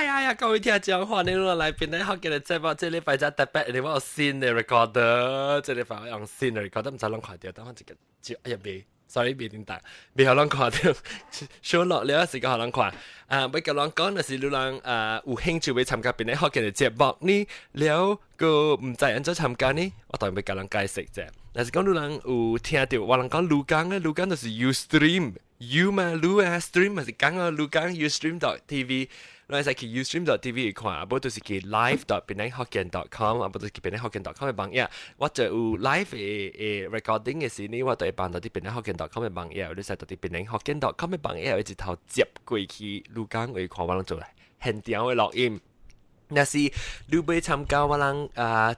呀！各位聽眾，歡迎嚟邊啲學嘅節目，這禮拜就特別，你話有新嘅 recorder，這禮拜我用新嘅 recorder，唔使攏看到，等我一個就哎呀未，sorry 未點答，未可能看到，show 落了時間可能看。要甲人講就是你人有興趣要參加邊啲學嘅節目呢，了個唔知安怎參加呢，我當然要甲人解釋啫。但是講你人有聽到，我人講錄講就是 Ustream。You 嘛錄啊 stream 咪是講啊錄講 Ustream.tv， 你使去 Ustream.tv 看，啊不就是去 live.penanghokkien.com， 啊不就是去 penanghokkien.com 嘅網頁，或者有 live 嘅 recording 嘅時呢，我就會放到啲 penanghokkien.com 嘅網頁，你使到啲 penanghokkien.com 嘅網頁，一頭接過去錄講會看我人做現場嘅錄音。那是你要參加我人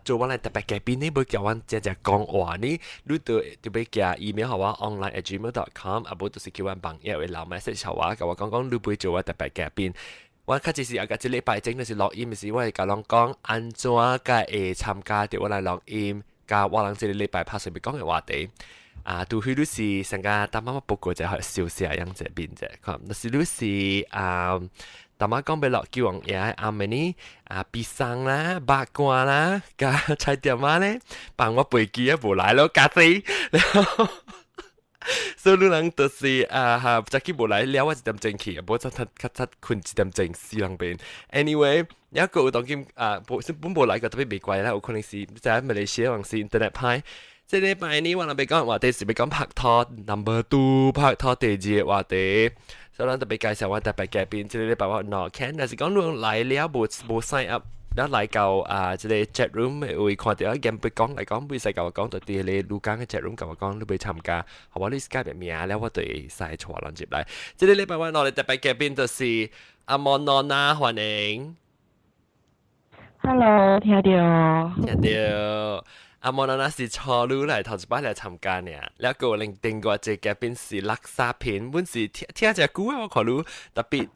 做我哋特別嘅邊呢？要叫我只講話呢？你就要寄 email 給我 online@gmail.com， 啊，不就是叫我網頁會留 message 給我，跟我講你要做我特別嘅邊。我開始是個這禮拜整就是錄音時，我係甲人講安怎個會參加到我來錄音，甲我人這個禮拜拍上面講嘅話題。都許你是成個大媽媽報告就係笑死啊樣這邊啫，咁但是你是大媽講俾落叫王爺阿咩呢必生啦、八卦啦、加菜點啊咧，幫我背記啊無來咯，加死，所以你人就是再去無來了我一點鐘去，無真較困一點鐘死人邊。Anyway，有一個有當今本無來個特別未怪啦，有可能是在馬來西亞還是 internet 派。這禮拜呢，我哋講話題是要講拍拖 number 2拍拖第二話題。所以咱特別介紹我特別嘉賓，這個禮拜我攞 can，但是講你來了無 sign up，然後來到這個 chat room 會看到一件不講嚟講，不使甲我講到啲你錄講嘅 chat room 甲我講，你要參加，好我你 Skype 名了，我對曬錯人接來。這個禮拜我攞特別嘉賓就是阿莫諾娜，歡迎。Hello，聽到。聽到。阿莫娜娜是初女嚟，頭一擺嚟參加呢，แล้ว個另定過隻嘉賓是ลักษ片本是聽隻歌啊，我看你特別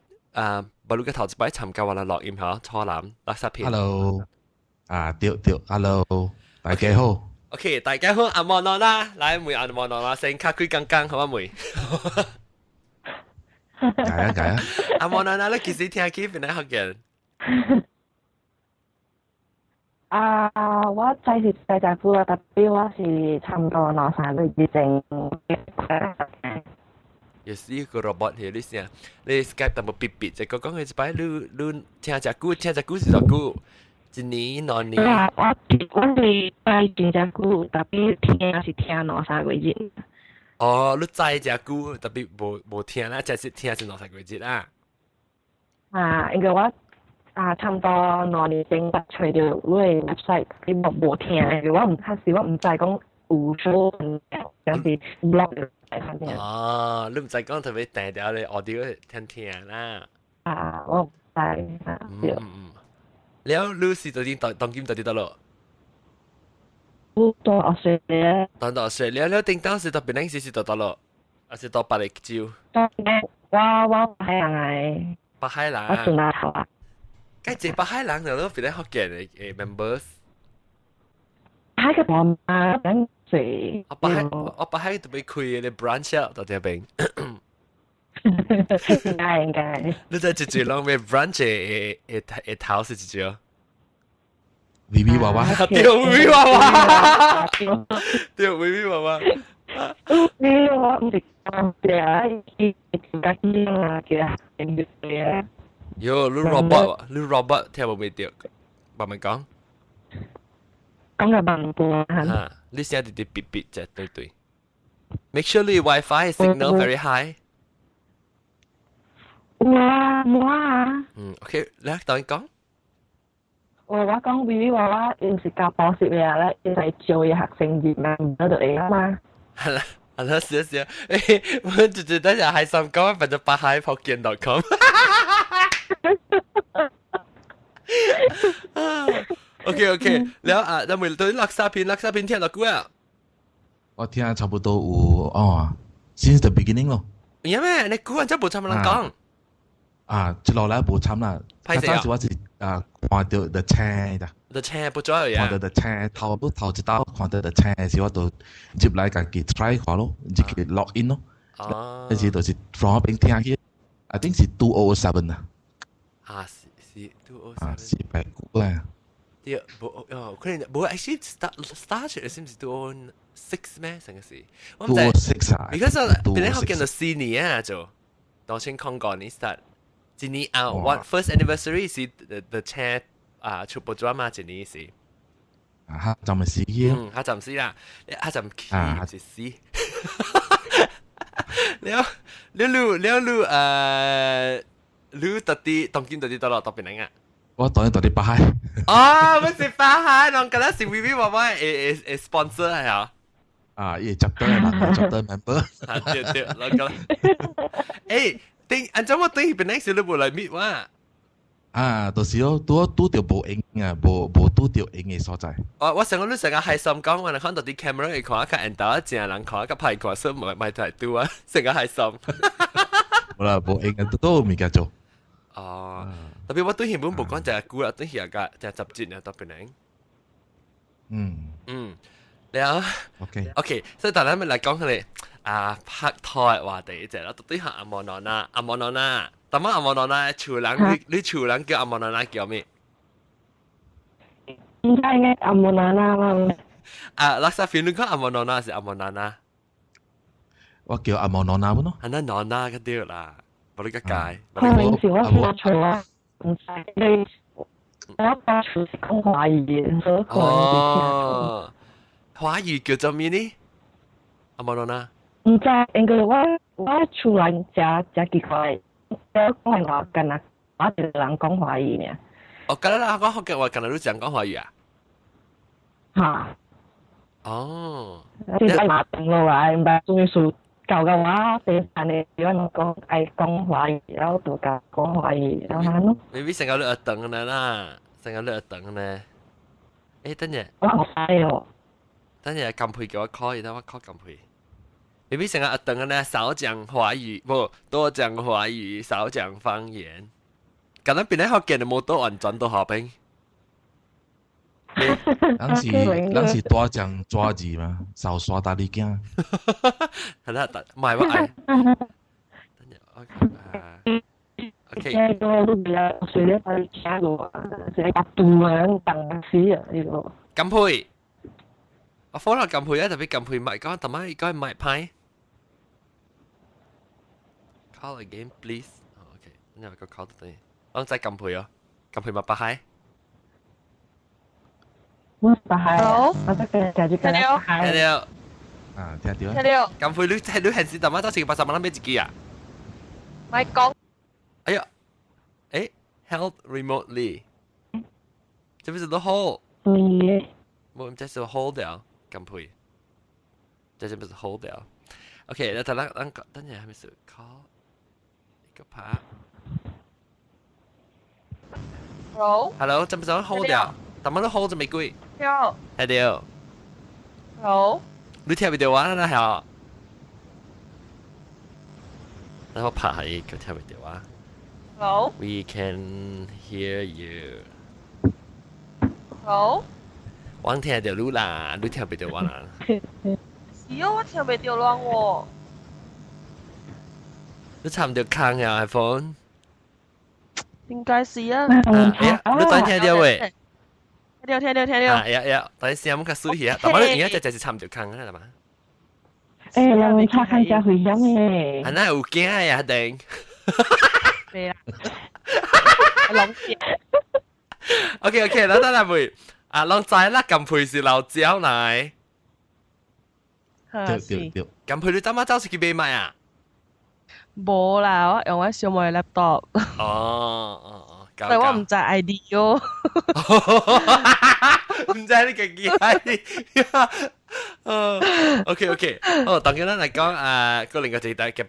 不如個頭一擺參加我嚟錄音嗬，初男ลักษ片。Hello，對 ，Hello， 大家好。OK， 大家好，阿莫娜娜，來妹阿莫娜娜先卡佢剛好啊妹。解啊！阿莫娜娜，你幾時聽佢邊嚟學嘅？我仔是大隻夫啦，特別我是差唔多攞3個月證。有時個 robot 係你先，你 Skype 但冇別別，就講佢一擺你聽隻歌是隻歌，一年兩年。我是帶幾隻歌，特別聽是聽攞3個月。哦，你載隻歌特別冇聽啦，就是聽是攞3個月啦。因為我。差唔多2年前捌找到你個 website， 你無聽嘅，我唔確實我唔知講有數，有時 blog 就睇見。哦，你唔使講特別定掉你 audio 聽啦。我唔知。แล้ว你是當今到底得咯？到澳洲咧。到澳洲แล้ว定當時到邊陣時到得咯？還是到巴黎州？我海人嚟。北海人。我住哪頭啊？梗係北海人就都邊啲學嘅誒 members。北海嘅我啊，等住。我北海特別開嘅 branch 到這邊。應該。你在一住啷咩 branch 嘅頭是一住？Vivi 娃娃。對 Vivi 娃娃。對 Vivi 娃娃。Vivi 娃娃唔係講嘅，佢家己啊，佢係嘅。喲，你 robot 聽冇未掉？慢慢講。講嘅慢播嚇，你先啲啲別別啫，對。Make sure 你 WiFi signal very high。冇啊。OK，嚟等你講。我講 Vivi 娃娃唔是教補習嘅咧，要係做嘢學生業嘛，唔得嚟啊嘛。係啦，試。我就等下係三講，反正北海Hokkien.com。OK， แล้วเราไม่ตัวลักษณะพินเทียนหรอกกูอ่ะ我聽差不多有since the beginning 咯。因為你估人真冇參人講。即落來冇參啦。拍攝啊！我是看到 the chair 的。the chair 不咗呀。看到 the chair 頭一道看到 the chair 時，我就接來自己 try 下咯，自己 log in 咯。嗰時就是 from 邊聽起 ，I think 是207啊。是207啊400股咧，對，可能冇 actually start 出嚟先唔是206咩？成個事，我唔知206啊，because 本來學見到206 4年啊就，當先講過你 start，今年啊哇 ，what first anniversary 是 the chair 啊出部咗嘛？今年是，啊就咪死嘅，他就唔知啦，他就唔起啊唔是死，了你特啲當今特啲到落特別靚啊！我當然到啲擺，哦，唔是巴哈，我覺得是 VV 媽媽誒 sponsor 係啊。啊伊 chapter 啦，chapter member，啊對對，我覺得，誒，按照我對邊個時你冇來 meet 哇？啊到時咯，拄着無影啊，無拄着影嘅所在，我成個你成日係心講，我哋看到啲 camera 嚟看，看 and 到正人看，個排看，所以唔係太多啊，成個係心。好啦，無影嘅都未記做，哦，特別我對原本冇講就係估啦，對而家就係集節啊，特別靚。嗯แล้ว ，OK， โอเค所以ตอนนั้นมัน嚟講佢哋拍拖嘅話題就係啦，到底係阿莫諾娜，阿莫諾娜，但係阿莫諾娜潮人，你潮人叫阿莫諾娜叫咩？應該嘅阿莫娜娜嘛，拉薩菲你講阿莫諾娜是阿莫娜娜，我叫阿毛諾娜咯，係那諾娜嗰啲啦，冇呢個界。可能是我寫錯啊，唔知你我當初是講華語嘅，所以可能是聽錯。哦，華語叫做咩呢？阿莫諾娜。唔知，應該我厝內真奇怪，我講話跟啊，我一個人講華語呢。哦，咁啦，我學嘅話，近日都講講華語啊。嚇！哦，即係馬定落嚟，唔係終於數舊嘅話，第三年如果講係講華語，然後就講華語，然後咯。未必成個你等嘅啦，成個你等咧。誒，等陣。我好快哦。等陣撳配叫我 call，然後我 call 撳配。未必成日等嘅咧，少講華語，不多講華語，少講方言。咁樣變咧學嘅你冇多完全都好兵。咱是多講抓字嘛，少刷大力驚，係啦，唔係乜嘢。等陣，OK。現在都比較隨便喺聽咯，係個杜人等死啊呢個。撳配，我 follow 撳配啊，特別撳配唔係講，同埋而家唔係派。Call again, please. OK，呢個 call 得對，我再撳配哦，撳配咪白閪。我打開，我得嘅就跟佢打開。聽到，啊聽到聽到，撳配你係你係是，但係當時80蚊俾自己啊？咪講哎呀，誒 ，help remotely，這不是都 hold，對。我們這是 hold 掉，撳配，這不是 hold 掉。OK，那等陣係咪是 call？一個拍。Hello，這不是 hold 掉，但係都 hold 咗未貴。聽係掉。好，你聽唔到話啦？係啊。等我拍下佢聽唔到話。好， We can hear you。好，我聽到你啦，你聽唔到話啦。是啊，我聽唔到亂喎。你差唔多坑呀 iPhone。應該是啊。哎呀，你等聽到喂。聽到。呀，等陣先，我較水氣啊。但係你而家就是差唔多坑啊，係嘛？誒，人查看下回音嘅。係那有驚呀，定。對啦。諗住。OK，等啦妹。浪仔啦，撳配是老椒嚟。對，撳配你今晚走去邊買啊？冇啦，我用我小妹 laptop，但係我唔知 ID 咯。唔知你嘅機係。OK，當然啦嚟講個另個就係特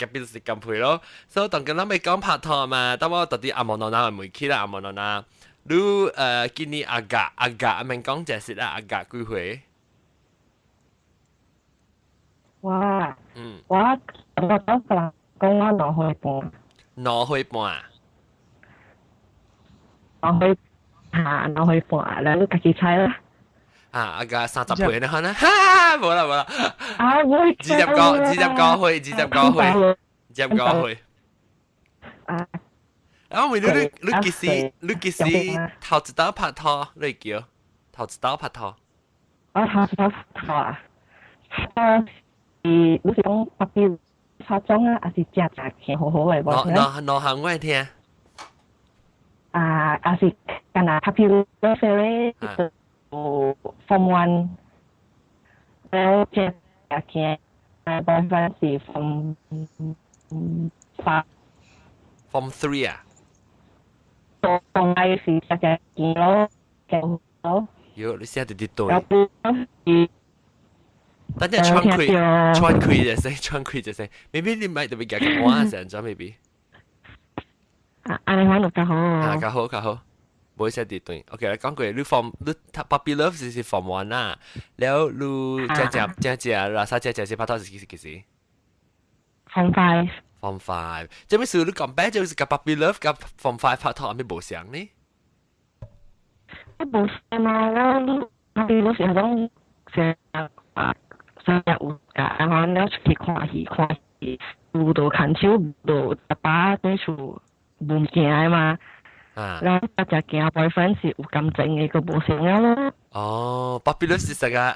別是撳配咯。所以當然啦咪講拍拖嘛，但我特啲阿莫諾娜唔會去啦，阿莫諾娜。你今年阿格明講就係啦，阿格幾歲？哇！我當時講我兩歲半。兩歲半。兩歲半，然後自己猜啦。阿格30歲你看啦，哈，冇啦。會。29歲。然後你幾時頭一刀拍拖，你叫頭一刀拍拖。我頭一刀拍拖啊，你是講特別化妝啊，還是食片好好嘅無？兩行我聽。還是干那特別嗰些咧，有 Form One，แล้ว食片，boyfriend 是 Form Five。Form 3啊？當係是食片咯，食咯。喲，你寫啲對。等陣穿開就先。Maybe 你咪特別夾個彎成咗 maybe。安尼玩就較好。較好。冇寫啲對。OK，你講句，你 puppy love 是 Form 1啦，แล้ว你正ราซา正拍拖是幾時？Form Five。Form Five，即係咩事？你講白就是個 puppy love 個 Form 5拍拖，係咪冇相呢？冇相嘛，แล้วpuppy love 係種成日有㗎，然後你出去看戲，有到看手，有到把對處唔見嘛。然後大家見 boyfriend 是有感情嘅，個冇相咯。哦 ，puppy love 是實在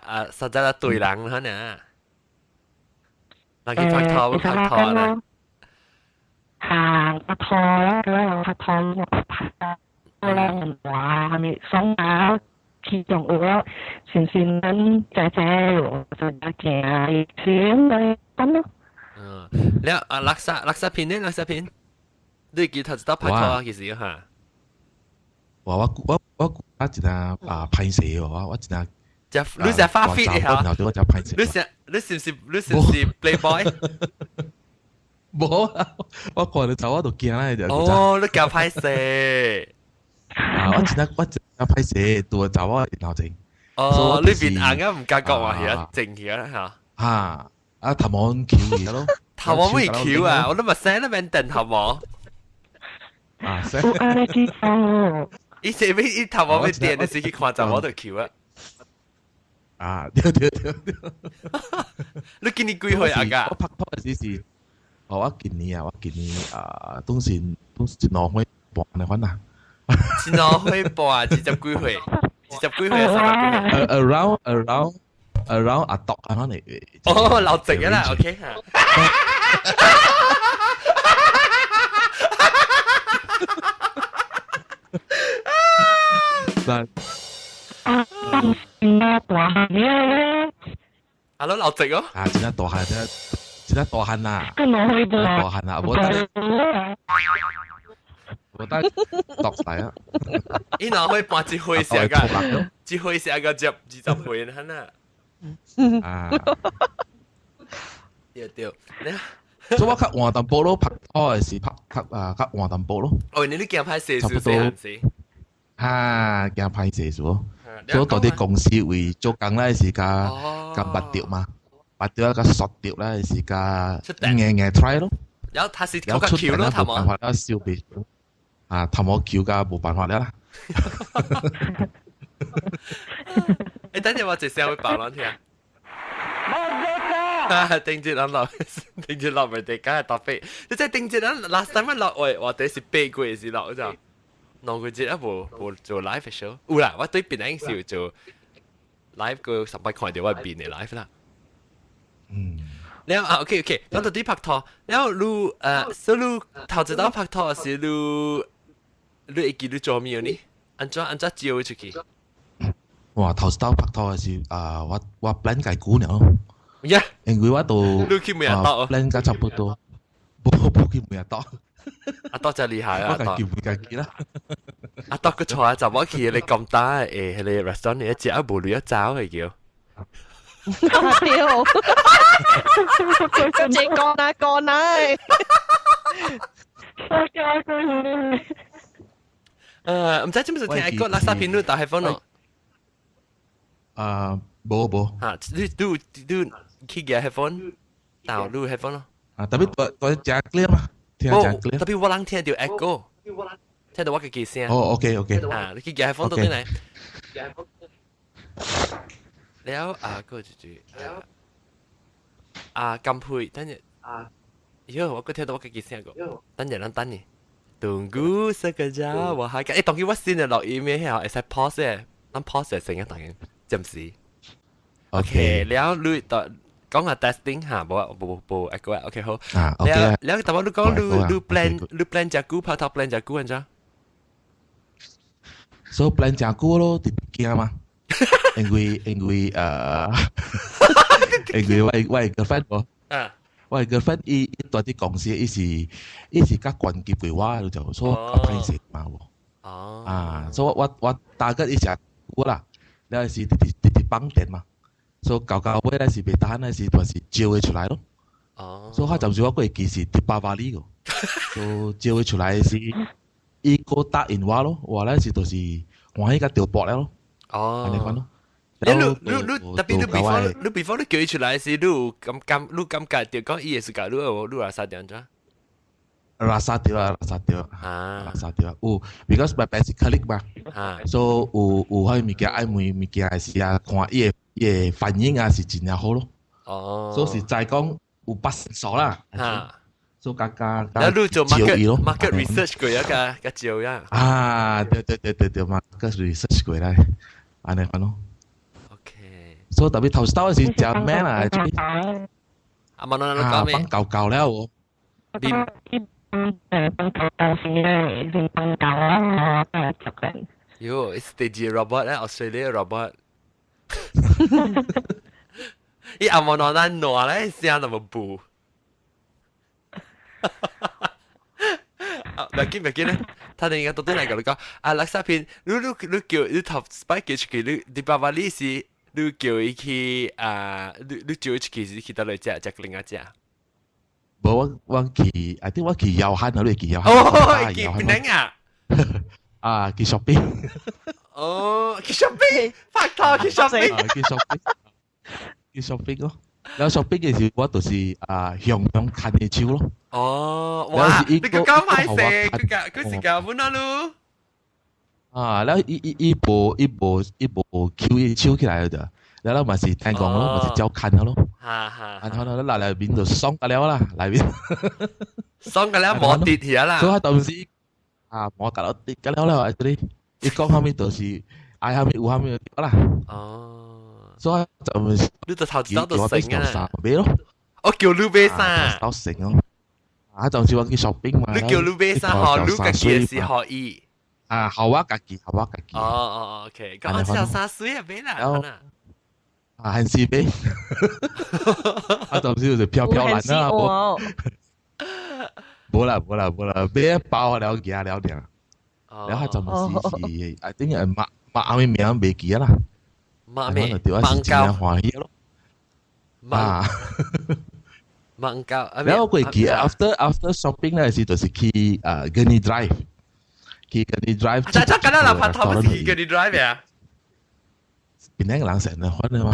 係對人可能。嗱，佢拍拖啦。拍拖啦，咁樣拍拖拍啦，人話係咪爽啊？其中有個全人姐就一件錢嚟咁咯。แล้วลักษพิน你記頭一刀拍拖幾時嚇？我真係歹勢喎，我真係。你成花 fit 嚟嚇？我真歹勢。你是唔是 playboy？冇啊！我看到走我就驚啦，就。哦，你夠歹勢。我真係歹勢，到走我然後整。哦，呢邊硬啊唔敢講話係靜起啦嚇。頭毛橋嘢咯。頭毛咩橋啊？我都咪聲都未定頭毛。聲。我知道。以前咩頭毛咩電嘅時去看就我度橋啊。對。你今年幾歲啊？我拍拖嘅時是。我今年當時攞開半嚟揾啊，先攞開半20幾歲，around 阿讀啊，可能哦，留直嘅啦 ，OK 嚇。但阿佬留直咯，真係大漢啫。真係大漢啊！跟我去噃，大漢啊！我得讀晒啊！伊若可以半一歲時個，一歲時個接20歲啦呐。對，所以我較換淡薄咯，拍拖嘅時較換淡薄咯。哦，你驚拍攝數先時？驚拍攝數咯。所以到啲公司會做工咧時間拔掉嘛。拔掉一個索掉啦，時間硬 try 咯。有他是嗰個橋咯，頭毛。冇辦法啦，燒鼻頭毛橋㗎，冇辦法啦。你等陣我直聲會爆撚聽。定住諗咪哋梗係搭飛。你真係定住諗 last time 落喂，或者是8個月時落就，兩個節冇做 live show。有啦，我對邊陣時要做 live 個10塊看到我邊嘅 live 啦。แล้วโอเคแล้วตอนที่พักทอแล้วรู้สรุป頭一刀拍拖是你會記得做咩呢？安怎招出去？哇！頭一刀拍拖嘅時我 plan 解估呢咯。因為我都你去每日到 plan 解差不多，冇去每日到。阿多就厲害啦！我解記啦。阿多個錯啊！就我去你咁大誒，你 restaurant 你一隻冇女一找係叫。屌！你講啊！唔知知唔知聽一個垃圾片都打 headphone 咯？冇。嚇，你去嘅 headphone，導入 headphone 咯。特別我只 clear 嘛，聽只 clear。特別我能聽到 echo，聽到我嘅機聲。哦 ，OK。你去嘅 headphone 到邊嚟？แล้วก็จู่ๆกำพุยตั้งแต่เยอะว่าก็เที่ยวตัวก็กี่เสียงก็ตั้งแต่นั้นตั้งนี่ Tunggu sekejap，我还當佢我先嘅錄音咩？係使 pause 嘅，咱 pause 嘅聲音當然，知唔知 ？OK，แล้ว你ต่อ講下 testing 嚇，冇 echo，OK 好。แล้วแต่ว่า你講你 plan 隻股拍頭 plan 隻股咁咋？So plan 隻股咯，特別驚嘛？因為因為我 girlfriend 喎。我 girlfriend 伊在啲公司，伊是甲關機規劃就所歹勢嘛喎。所以我大概伊隻股啦，แล้ว是直綁電嘛。所以搞尾咧是袂單咧是就是招佢出來咯。所以佢就算我個機是迪巴瓦利個，所招佢出來是伊個答應我咯，話咧是就是我喺個調博咧咯。你講咯。你特別你 before 你叫佢出來時，你感覺就講伊嘅時間，你話啥點啫？rasa dia. Because my basically 嘛，so 有迄物件愛問物件是啊，看伊嘅反應啊是真係好咯。所以實在講有八成數啦。所以加。แล้ว你做 market research 過一個招呀？對，market research 過嚟，安尼講咯。OK。所以特別頭先嗰時食咩啊？阿問我講咩？幫舊了喎。Yo, stage robot Australia robot. 伊阿莫諾咱挪咧，聲那麼補。唔緊咧，他哋應該都嚟講你講啊，垃圾片，你叫你頭 spike 叫出去，你爸爸呢時你叫伊去你叫伊去是去到嚟食另一隻。冇我去，I think 我去遊行嗰度去遊行。哦，去邊度啊？去 shopping。哦，去 shopping，拍拖去 shopping。去 shopping 咯。然後 shopping 嘅時我就是向看嘅手咯。哦，哇！你個講買食，佢時間滿啊咯。然後一部 Q 嘅手起來咗。然後咪是聽講咯，咪是照看咯。然後咧嚟邊就爽得了啦，嚟邊。爽得了冇跌起啦。所以當時冇得到跌得了啦，嗰啲一講後面就是嗌後面有後面跌啦。所以就你就頭先到成啊。咩咯？我叫你買衫。到成咯。就是我去 shopping 嘛。你叫你買衫，學你家己嘅是學伊。學我家己。OK，咁我之後衫水啊買啦。還是唄，就是漂藍啦，冇啦，買一包了幾了點，然後就係，I think 馬後面名未記啦，馬咩？芒膠歡喜咯，芒膠，然後佢記 after shopping 咧是就是去Gurney Drive，去 Gurney Drive，但係咁樣啦，拍拖去 Gurney Drive 啊？邊啲人成日揾啊嘛？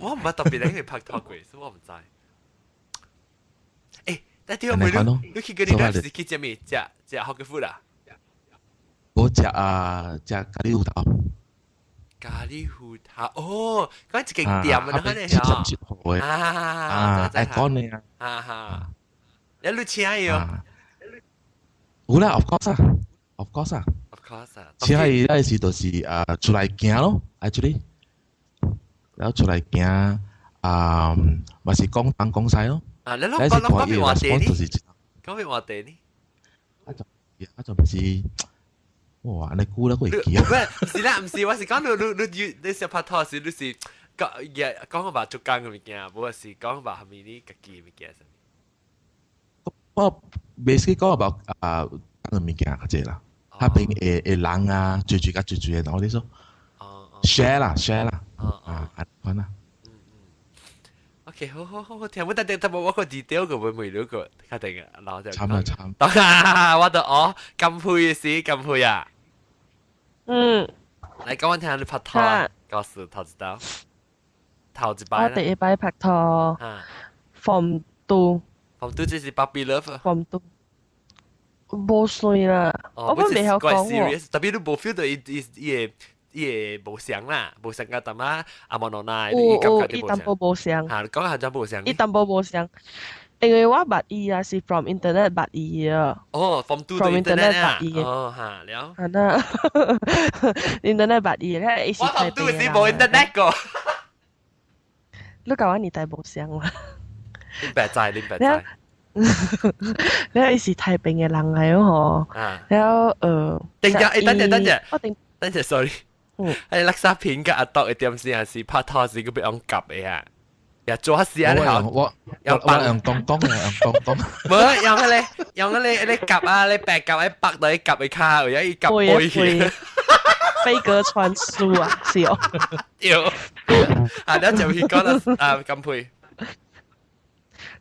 我唔係特別去拍拖過，所以我唔知。誒，但係你去嗰啲咧是去食咩？食好嘅飯啦。我食咖喱芋頭。咖喱芋頭哦，嗰一間店啊，嗰啲係誒講你啊。有你請佢？有啦 ，of course 啊。請佢嗰時就是出來行咯，actually，然後出來行咪是講東講西咯。你講邊話題呢？講邊話題呢？就唔是，哇！你估啦，佢會記啊？唔是啦，唔是，我是講你食拍拖時，你是講話做工嘅物件，冇是講話係咪你家己嘅物件？我 basically 講話嘅物件嗰隻啦。他平人啊，最嘅我哋說，share 啦，講啦。OK，好，聽唔得，我個 detail 個會唔會了個，確定嘅，嗱就慘。當啊，我就咁配啊。你講我聽下你拍拖，告訴頭知擺。我第一擺拍拖，Form 2即是 puppy love。Form 2。冇衰啦，我未有講喎。特別你冇 feel 到伊冇相啦，冇相個淡啊，阿莫諾奈，伊感覺啲冇相。伊淡薄冇相。講下就冇相。伊淡薄冇相。因為我捌伊啊，是 from internet 捌伊啊。哦，from to From internet internet 啊捌伊。哦嚇了。係啦，internet 捌伊咧，伊是我台 from 北 to 嘅人。是冇 internet 個。你甲我年代無相啦。你白仔，你白仔。咧，伊是台北嘅人嚟咯嗬。啊。了等陣，等陣，我定等陣，sorry。係垃圾片嘅阿多嘅點先係拍拖時佢俾人夾嘅啊。又做下事啊！我用公公嘅，用公公。冇用你夾啊！你白夾喺白度，你夾喺卡，而家要夾背嘅。飛鴿傳書啊，是哦。要啊！你就去講啦啊，金佩。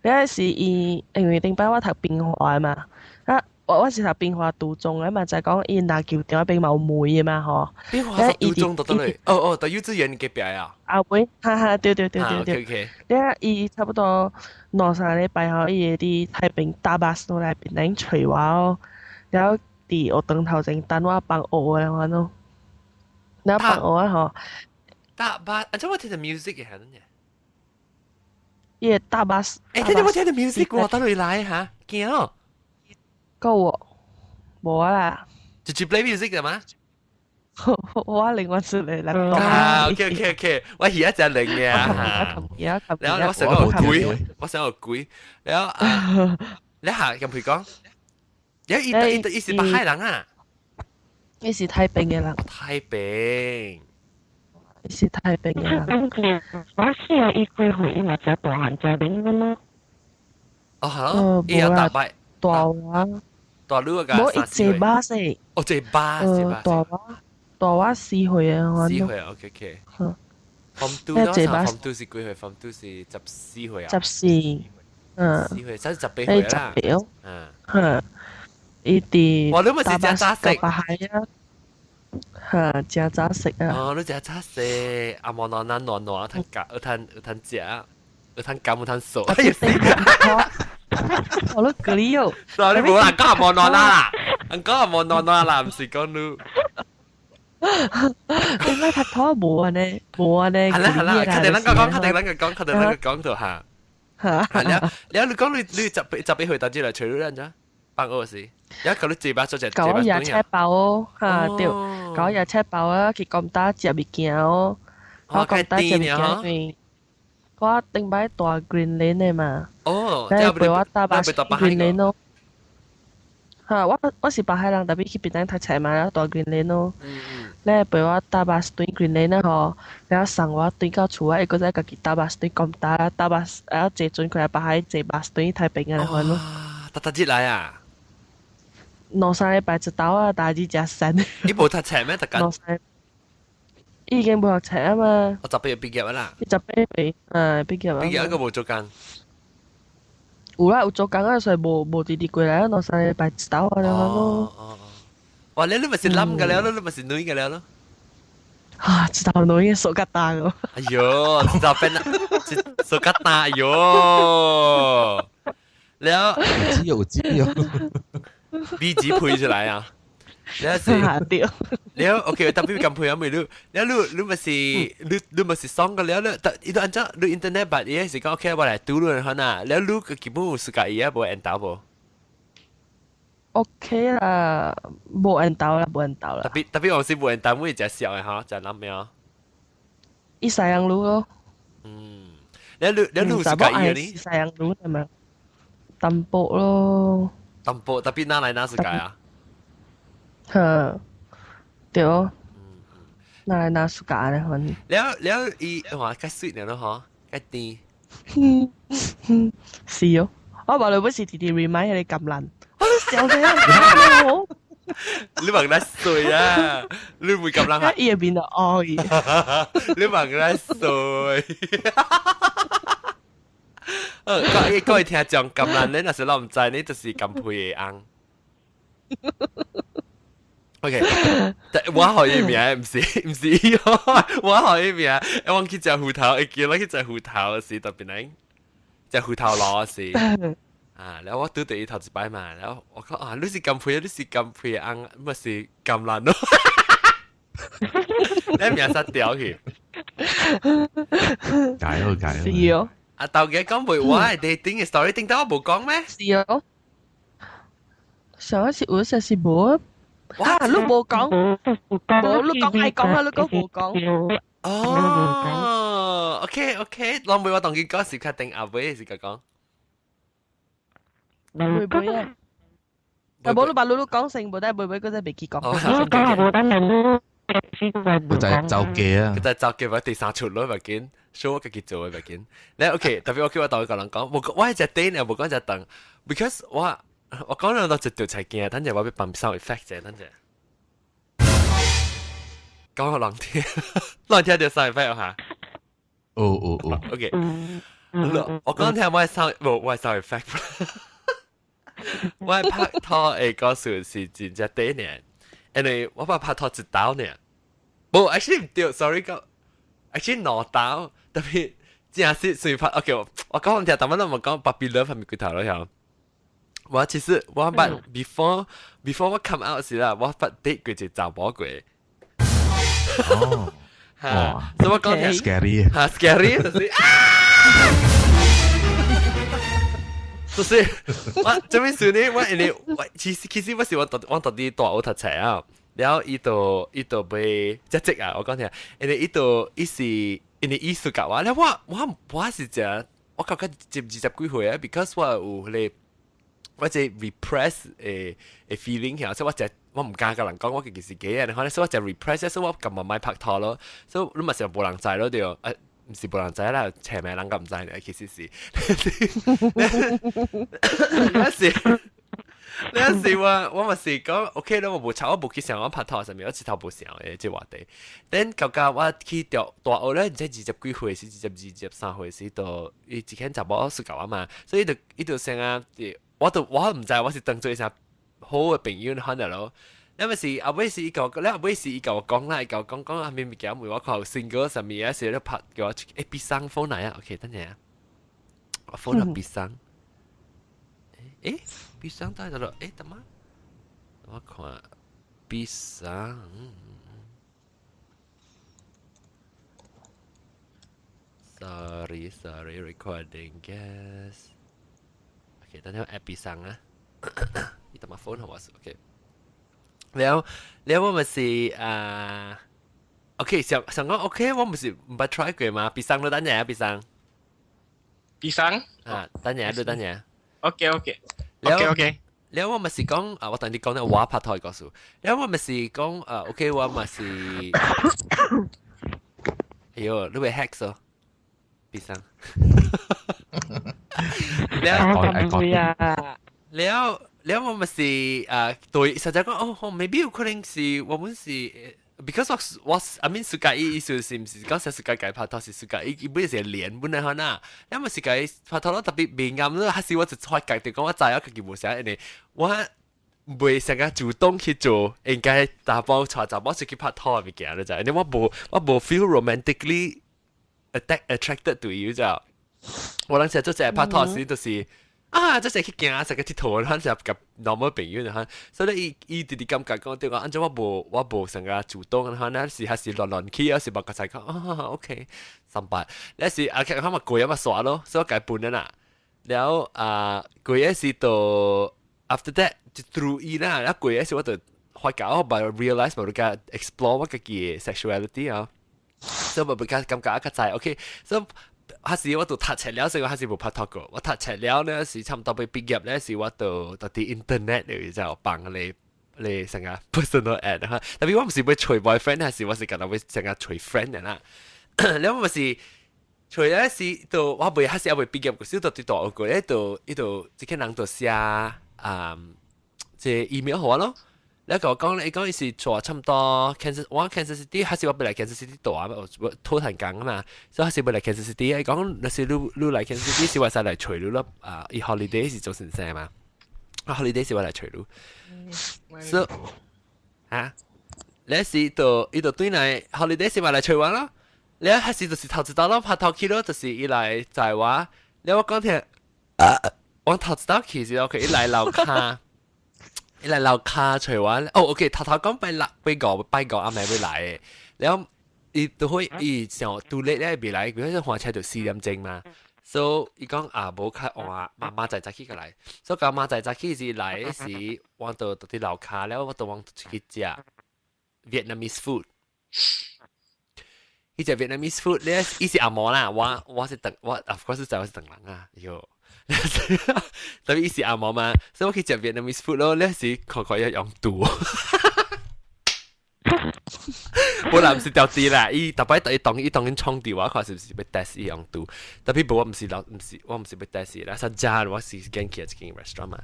你係是伊，因為頂擺我讀冰華嘛，我是讀冰華讀中嘅嘛，就係講伊籃球場邊冇妹嘅嘛，嗬。冰華讀中讀到嚟，哦，到幼稚園嘅邊啊？啊妹，哈哈，對。OK。你伊差不多2-3禮拜後，伊啲太平打巴士來邊頂隨我哦，然後啲學堂頭前等我幫學嘅我咯，然後幫學啊嗬。打巴，啊，即係我聽到 music 嘅係乜嘢？伊打巴士。誒，聽到我聽到 music 喎，等你來嚇，驚哦。夠喎，冇啊啦。直接 play music 嘅嘛？我另外出嚟啦。啊，OK，我而家就零嘅啊。然後我想個鬼，然後你下咁佢講，伊是北海人啊。伊是太平嘅人。太平。伊是太平嘅人。我試下伊開會，因為只大漢仔邊咁咯。哦，係咯，伊有大拜。大話。大女個冇一隻巴士。哦，隻巴。大話4歲啊，我。4歲 OK。Form 2咯，Form 2是幾歲？Form 2是14歲啊。14。4歲，真係18歲啦。伊啲。哇！你咪是正早食。嚇，正早食啊！哦，你正早食，阿毛暖暖暖暖，有攤食，有攤甘有攤素。我都嗰啲肉。所以你冇人講阿毛暖啦，人講阿毛暖暖啦，唔是講你。應該拍拖冇啊呢？係啦，佢哋兩個講到下。係啦，你講你集俾佢打之嚟，除咗人咋？辦嗰時，而家佢都自把咗隻。九日車包哦，嚇對，九日車包啊，佢咁大隻物件哦，我咁大隻物件佢，我頂擺大 green lane 嘅嘛，你陪我搭巴 green lane 咯，嚇我是北海人，特別去邊度睇車嘛，大 green lane 咯，你陪我搭巴士對 green lane 啦嗬，然後送我對到厝啊，一個在家己搭巴士對咁大，搭巴士然後坐轉佢喺北海坐巴士對太平嘅嚟咯，搭節嚟啊！2-3禮拜就到啊，但係只神。你冇讀冊咩？特緊？已經冇學冊啊嘛。我就俾佢畢業啦。就俾畢業啊。畢業一個冇做緊。有啦，有做緊啊，所以冇直接過嚟啊，2-3禮拜就到啊，咯。哇！你咪是冧嘅了，你咪是女嘅了咯。啊，知道女嘅手夾大咯。哎呦，知道變啦，手夾大，哎呦。แล้วบีจี配出嚟啊แล้วสิแล้วโอเคแต่พี่กำพูดยังไม่รู้แล้วรู้มาสิรู้มาสิซองกันแล้วแต่อีตัวอันจ้ารู้อินเทอร์เน็ตบัดนี้สิก็โอเคว่าอะไรดูรู้นะฮะน่ะแล้วรู้ก็基本有世界嘢冇人打冇 OK 啦，冇人鬥啦，冇人鬥啦。特別我是冇人打，每隻笑嘅嚇，就諗咩啊？伊西洋路咯。แล้วรู้世界嘢นี่西洋路係咪？淡薄咯。淡薄特別哪嚟哪世界啊？嚇，對哦。哪嚟哪世界咧？可能。แล้วอี話解水呢咯嗬，解甜。是哦，我話你不是弟 remind 你咁爛，我都笑死啦！你問得水啊？你會咁爛啊？伊入邊就愛。你問得水。各位聽眾咁爛，你若是諗唔知，你就是咁配嘅翁。OK， 我學嘅名唔是，我學嘅名，我去食芋頭，會叫我去食芋頭是特別靚，食芋頭螺是。啊，แล้ว我ดู第一頭一擺嘛，แล้ว我講啊，你是咁配，你是咁配嘅翁，咪是咁爛咯。你名殺掉佢。解咯。是哦。啊，豆嘅講袂話，dating 嘅 story，頂到我冇講咩？是哦，上一次我上次冇，啊，你冇講，冇，你講係講啊，你講冇講。哦，OK，我唔會話同佢講時確定阿妹時佢講，妹妹啊，啊冇你把你講成冇，但係妹妹嗰陣未記講。佢就係走記啊佢，就走嘅話第三出咯，咪見 show 我自己做嘅咪見。你 OK，特別我叫我同佢講講，我係只 day 又冇講只等 ，because 我講兩到一條齊見，等陣我俾扮 sound effect 啫，等陣。講我兩天，兩天就 sound effect 嚇。哦 OK，我講聽我係 sound，我係 sound effect。我係拍拖誒，嗰時是真只 day 呢，因為我拍拖一刀呢。冇 ，actually 唔對，sorry 講 ，actually 兩刀，特別真係隨拍。OK，我講唔聽，但係我講 puppy love 係咪佢頭咯？有。我其實我把 before 我 come out 時啦，我把 date 佢就找冇佢。哦，嚇，所以我講聽 scary 嚇 scary 就是啊，就是我這邊時呢，我其實我是我到啲大屋讀冊啊，然後伊度被即啊，我講聽，因為伊是因為藝術家話咧，我是只我感覺接20幾歲啊 ，because 我有咧。我只 repress 誒 feeling 嘅，所以我唔敢甲人講我嘅自己啊，然後咧，所以我就 repress，所以我咁咪咪拍拖咯，所以你咪成日冇人知咯，對，唔是冇人知啦，前面人咁唔知嘅，其實是，你有時我咪是講 OK 咯，我冇炒，我冇去想我拍拖上面，我直頭冇想嘅即話題，等舊我去掉大學咧，唔知20幾歲是23歲時到，伊之前就冇暑假啊嘛，所以伊就成啊。我唔知，我是當做一下好嘅朋友可能咯。因為是阿威是伊個，咧阿威是伊個講啦，伊個講阿咪咪講每我靠single上面有時咧拍叫我誒必生 phone 嚟啊 ，OK 等陣啊，我 phone 到必生，誒必生到喺度誒得嗎？我看必生，sorry recording guys。等下 app 上啊，你等下 phone 好我 OK。แล้ว我咪是OK 想講 OK，我咪是唔係 try 過嘛，必上都等陣啊，必上。必上啊，等陣都等陣。OK。แล้ว我咪是講我同你講咧，我拍拖嘅故事。แล้ว我咪是講OK，我咪是，哎呦，你會 hack 咗？必上。แล้ว我咪是對實際講maybe 有可能是我們是 because 我 I mean 世界意思是唔是講世界拍拖是世界伊本是連本來可能，因為世界拍拖咯特別敏感咯，還是我就發覺就講我知我自己冇寫，因為我唔成日主動去做，應該打包查查某出去拍拖嘅物件咯，就因為我冇 feel romantically attracted to you 就。我諗成日做只拍拖時，就是即係去行成個鐵頭，可能就夾 normal 朋友嚇，所以伊啲啲感覺講對我，按照我冇成個主動，可能係亂去，有時冇個仔講OK 300，有時其實咪攰咪耍咯，所以改半啦，然後攰嗰時到 after that 就 through 伊啦，一攰嗰時我就開搞，我咪 realize 我哋 explore 我嘅 sexuality 啊，所以我比較感覺一個仔 OK，所以。還是我讀冊了，所以我還是冇拍拖過。我讀冊了呢是差唔多被畢業呢，是我讀啲 internet 嚟就幫你成個 personal ad 哈。特別我唔是會隨 boyfriend，還是我是覺得會成個隨 friend 嘅啦。然後我是隨咧是到我未還是我未畢業，少到啲大個咧，呢度即係人度寫即 email 好咯。你講你講是做差唔多 Kansas City，還是我本來 Kansas City 度啊，我拖藤講啊嘛，所以還是本來 Kansas City。你講那是你來 Kansas City 是話曬嚟隨你咯，以 holiday 是做成成嘛，holiday 是話嚟隨你。所以你是到呢度對嚟 holiday 是話嚟隨玩咯，你還是就是頭一道咯，拍拖去咯，就是伊來在話，你我講聽，我頭一道去時，OK，伊來樓下。伊來樓卡除話OK，頭講拜個啱咪會來嘅，然後伊都會伊想到叻咧未來，佢嗰陣火車就4點鐘嘛， ，so 伊講啊無較換媽仔起過來，so 講媽仔起時來時，我到啲樓下了，我到往去食 Vietnamese food。伊隻 Vietnamese food 咧，伊是阿嬷啦，我是等我 of course 就係等人啊，喲。特別伊是阿嬷嘛，所以我去食 Vietnamese food 咯，咧時佢一樣肚。本來唔是掉啲啦，伊特別第一檔伊當緊衝掉啊，佢是唔是要 test 伊樣肚？特別無我唔是要 test 啦，實際我是間去一間 restaurant 嘛。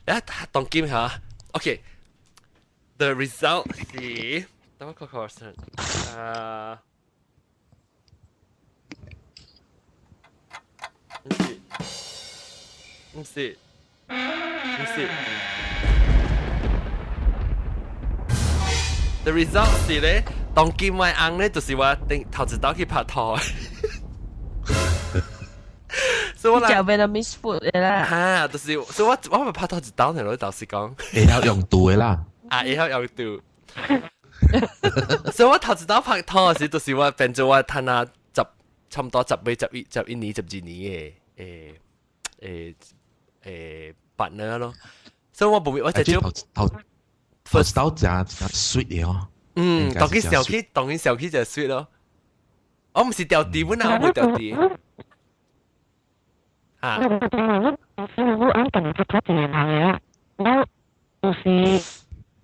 咧當今嚇 ，OK，the result 是等我睇先，唔是。The result 是咧，當今晚紅咧，就是我頭一道去拍拖。所以我食 Vietnamese food 嘅啦。嚇，就是所以我咪拍拖一道呢咯，就是講。會曉用度嘅啦。啊，以後有度。所以我頭一道拍拖時，就是我變做我睇下差唔多11年、12年嘅partner 咯。所以我冇我就叫first 到真 sweet 嘅哦。當佢小氣就 sweet 咯。我唔是掉地本啊，我唔掉地。啊。我安等佢拍電話แล้ว有時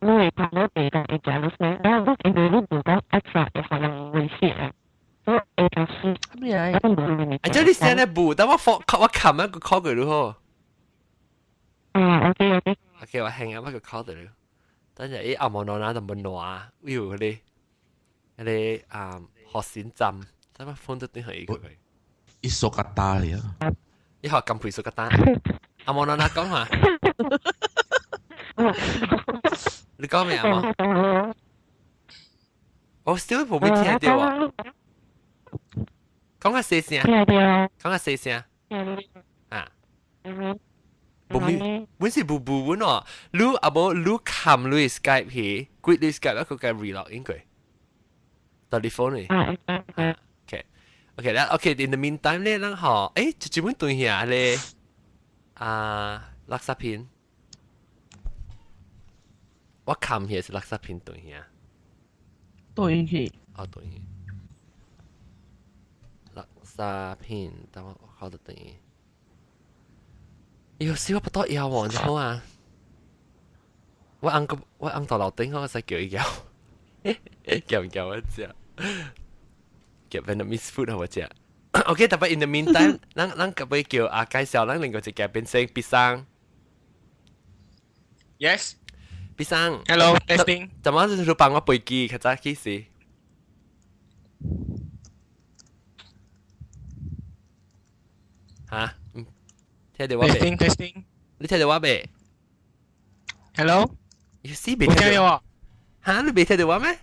你拍到地嘅一家老師，然後你你讀到 extra 嘅可能危險啊。所以就是咩啊？啊，即係你寫咧部，但我琴一個 call 佢咯。OK， OK， 我hang up 一個 call 佢。等陣啲阿毛攞拿同冇攞啊，嗰啲學線針，等我 phone 都點係佢。一索格打嚟啊！一學咁倍數個單，阿毛攞拿講下，你講咩啊？我 still 冇咩聽到啊！講下細聲，講下細聲啊！冇咩，本是布本哦。你阿冇你冚你 Skype 去，quit 你 Skype 一個嘅 relog 應該 telephone 嚟。OK，啦 OK。In the meantime 咧，咱嗬，就本對下咧，垃圾片，我冚去是垃圾片對下。對去。哦，對。垃圾片，等我考得對。有時我不多搖喎，就好啊！我按到樓頂，我使叫伊搖，叫唔叫我食？叫 Vietnamese food 好我食。OK， 特別 in the meantime，咱可唔可以叫介紹咱另外一個變成必生？ Yes. 必生。Hello. Testing. 怎麼就是幫我背記？佢早幾時？嚇？聽到我未？ Testing. 你聽到我未 Hello. ？You see 未冇聽到？聽到啊嚇？你未聽到我咩？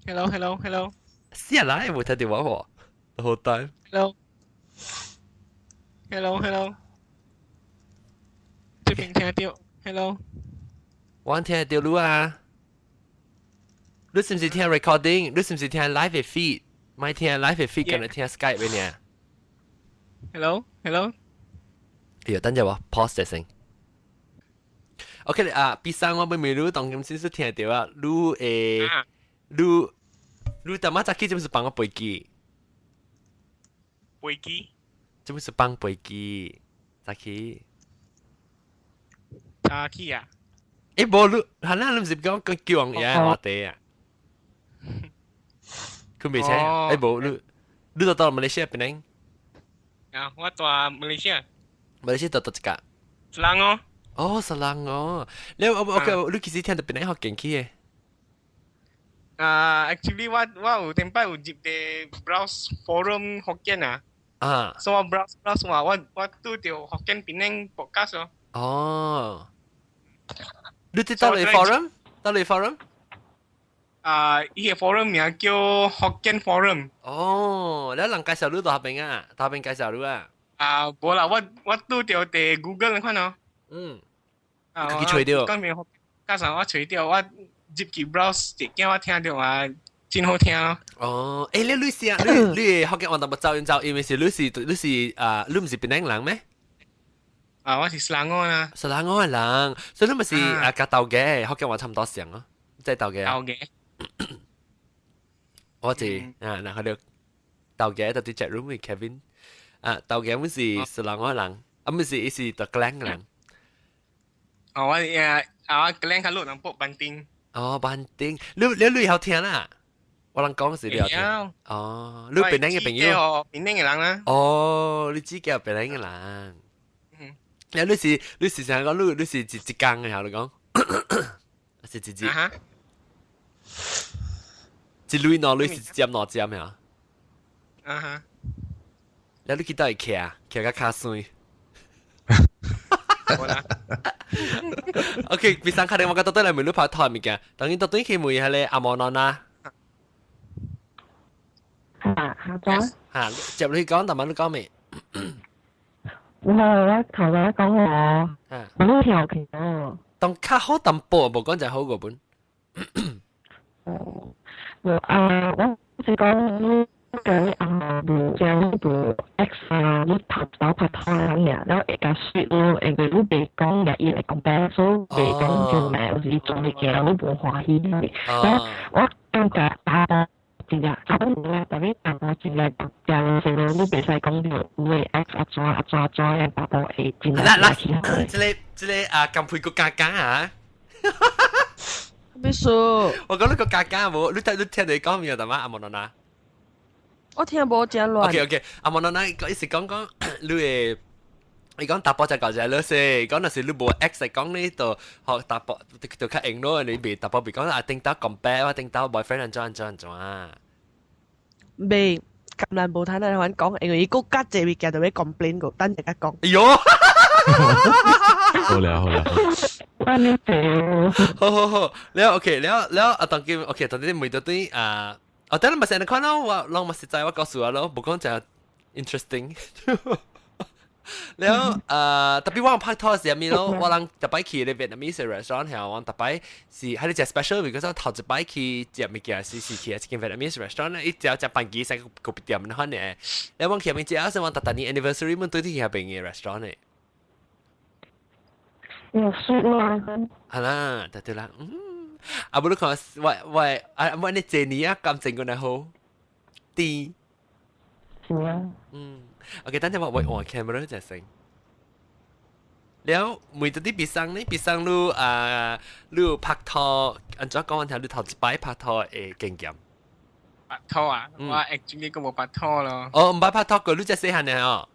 ？Hello. 是啦，有冇聽到我喎？The whole time。Hello. 這邊聽到。Hello. 我聽得到你啊！你是唔是聽 recording？你是唔是聽 live 嘅 feed？咪聽 live 嘅 feed，咁你聽 Skype 嘅呢？Hello. 哎呀，等陣我 pause 一聲。OK 啊，必生我未รู้當咁先是聽到啊，你大媽早起就是幫我背記，飛機。就是幫背記，早起。早起啊！冇你，係啦，你唔是講叫人嘢我哋啊？佢未請，冇你到馬來西亞邊呢？啊，我在馬來西亞。馬來西亞到一個。Selang哦。哦，Selang哦，你OK，你其實聽到邊呢學勁氣嘅？Actually 我有點擺有接嘅 browse forum 福建啊。所以我 browse 話我拄到福建邊呢 podcast 哦。哦。你知道你 forum？ 到你 forum？ 依個 forum 名叫福建 forum。哦，你人介紹你到下邊啊？到下邊介紹你啊？冇啦，我拄到第 Google 看哦。佢吹掉。講明加上我吹掉，我接住 browse 一件我聽到真好聽咯。哦，誒，你試啊，你學嘅我淡薄走音，因為是你是你唔是檳城人咩？我是斯蘭安啊。斯蘭安嘅人，所以你咪是夾豆嘅，學嘅話差唔多成咯，即係豆嘅。豆嘅。我知嗱，佢哋豆嘅就啲 chat room 嘅 Kevin，豆嘅唔是斯蘭安人，唔是特 Glen 嘅人。我Glen 佢錄能播班丁。哦，班丁，你好聽啦，我能講是你好聽。哦，你檳城嘅朋友。檳城嘅人啦。哦，你自己係檳城嘅人。你是成日講你是一間嘅，後你講，是一類喏，你是尖喏尖呀？你記得係騎個卡水。OK， bisa kadang makan total lah melu patah mikir. Tangi total ni kemu ya le amonon lah. 下咗。接你講，但係你講未？我頭先講我冇條件咯。當卡好淡薄，冇講就好個本。我是講嘅部 X 你拍手拍拖嘅，然後一個説咯，你別講日日嚟講白，所以別講做咩，我是做你嘅，你冇歡喜嘅。我感覺打波真係打波唔叻，但係打波真係打正成咯，你別使講到會 X 抓嘅打波係真係拉起來。這咁配個價格啊！咩數？我講呢個價格冇，你聽你講咩啊？大媽阿莫娜。我聽無正亂。OK， 阿莫娜，意思講你講打波就搞就係咯先，講那是你無 X 講呢度學打波就較硬咯，你別打波別講啊，頂到咁白啊，頂到 boyfriend 咁啊。未咁難無睇咧，揾講，因為個家姐會見到你 complain 個，等陣間講。哎呦！好了。好，แล้วโอเคแล้วตอนกินโอเคตอนนี้มือตัวนี้แต่เรามาเซ็นกันเนาะว่าลองมาสิใจว่าก็สวยแล้วบุกคนจะ interesting แล้วแต่พี่ว่าพักทอดเสียมีแล้วว่าลังจะไปขี่ในเวียดนามิสร้านเหรอวันต่อไปสิให้ได้จะ special เพราะว่าเขาจะไปขี่จะมีกี่สิขี่จะกินเวียดนามิสร้านอีกจะปังกี่ใส่กุบเดียมนั่นเนี่ยแล้ววันเขียนมีเจ้าสักวันตัดนี้ anniversary มันตัวที่เขาเป็นร้านเนี่ย係啦，對啦，不如講喂，你這年啊感情個呢好啲，OK，等陣我換 camera 就成。แล้ว每到啲別生呢，別生你拍拖，按咗講下你頭一擺拍拖嘅經驗。拍拖啊？我 actually 個冇拍拖咯。哦，唔係拍拖個，你只細漢嘅哦。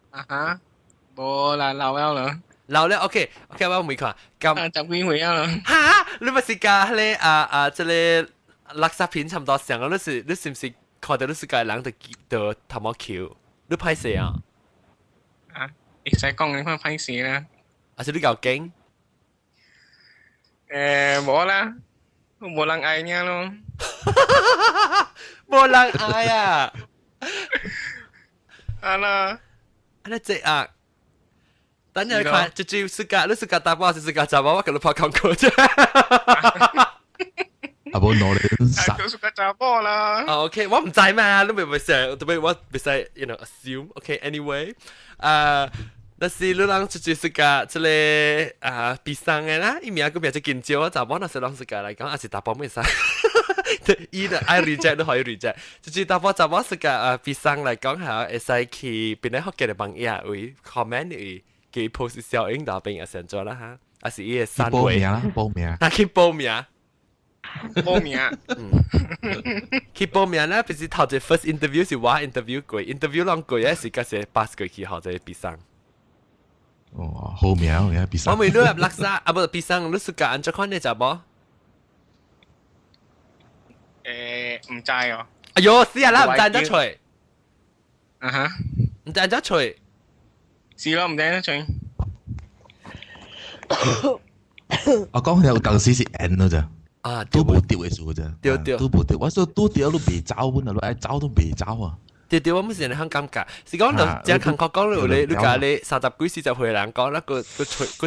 冇啦，老了。老了 ，OK， 我未看。咁十幾回啊！哈，你咪是講咧即係垃圾片差唔多上啊！你是唔是看到你是個人就頭毛橋？你拍攝啊？唔使講你翻拍攝啦。還是你夠勁？冇啦，冇人愛你咯。冇人愛啊！係啦。你這啊？等陣看，就是世界，你世界大波還是世界雜波？我跟你拍廣告啫。啊，冇攞你殺。係世界雜波啦。OK， 我唔知嘛，你咪成，特別我唔使 ，you know assume。OK，anyway，但是你啷就是世界即係必生嘅啦，因為嗰邊就見少啊，雜波那是啷世界嚟講，還是大波咩生？伊的愛 reject 都可以 reject，就是大波雜波世界必生嚟講係會使去邊啲學嘅朋友會 comment 會。佢 post 小影大邊也成咗啦嚇，還是伊個三位報名，去報名，去報名啦！不是頭隻 first interview 是我 interview 過 ，interview 啷過嘅是嗰時 pass 過去後就必生。哦，好名嘅必生。我咪你入垃圾啊，不必生，你暑假按咗看你就冇？唔知哦。哎呦，死啊啦！唔知按咗除。唔知按咗除。是咯，唔聽得最。我講有當時是 N 咯咋，都冇掉嘅數咋，都冇掉。我說都掉都未走本啊，你愛走都未走啊。掉我唔是人香感覺，是講就只韓國講你講你30幾40歲人講啦，嗰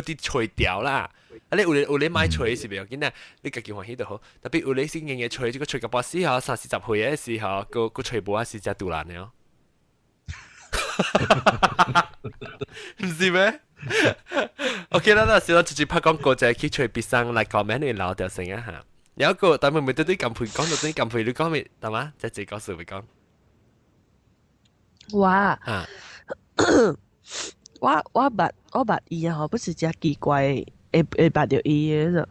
啲除掉啦，你有你買吹是咪？見啊，你家己歡喜就好。特別有你先嘅吹，這個吹個巴士嚇，30歲嘅時候，個吹波是只杜蘭嘅哦。唔是咩？OK 啦，那時我直接拍廣告就係去吹別生嚟 comment 你留條聲一下。有一個，但係咪對啲撳盤講到啲撳盤，你講咩？係嘛？即係自己講數咪講。哇！我捌伊吼，不是只奇怪，會捌着伊嘅啫。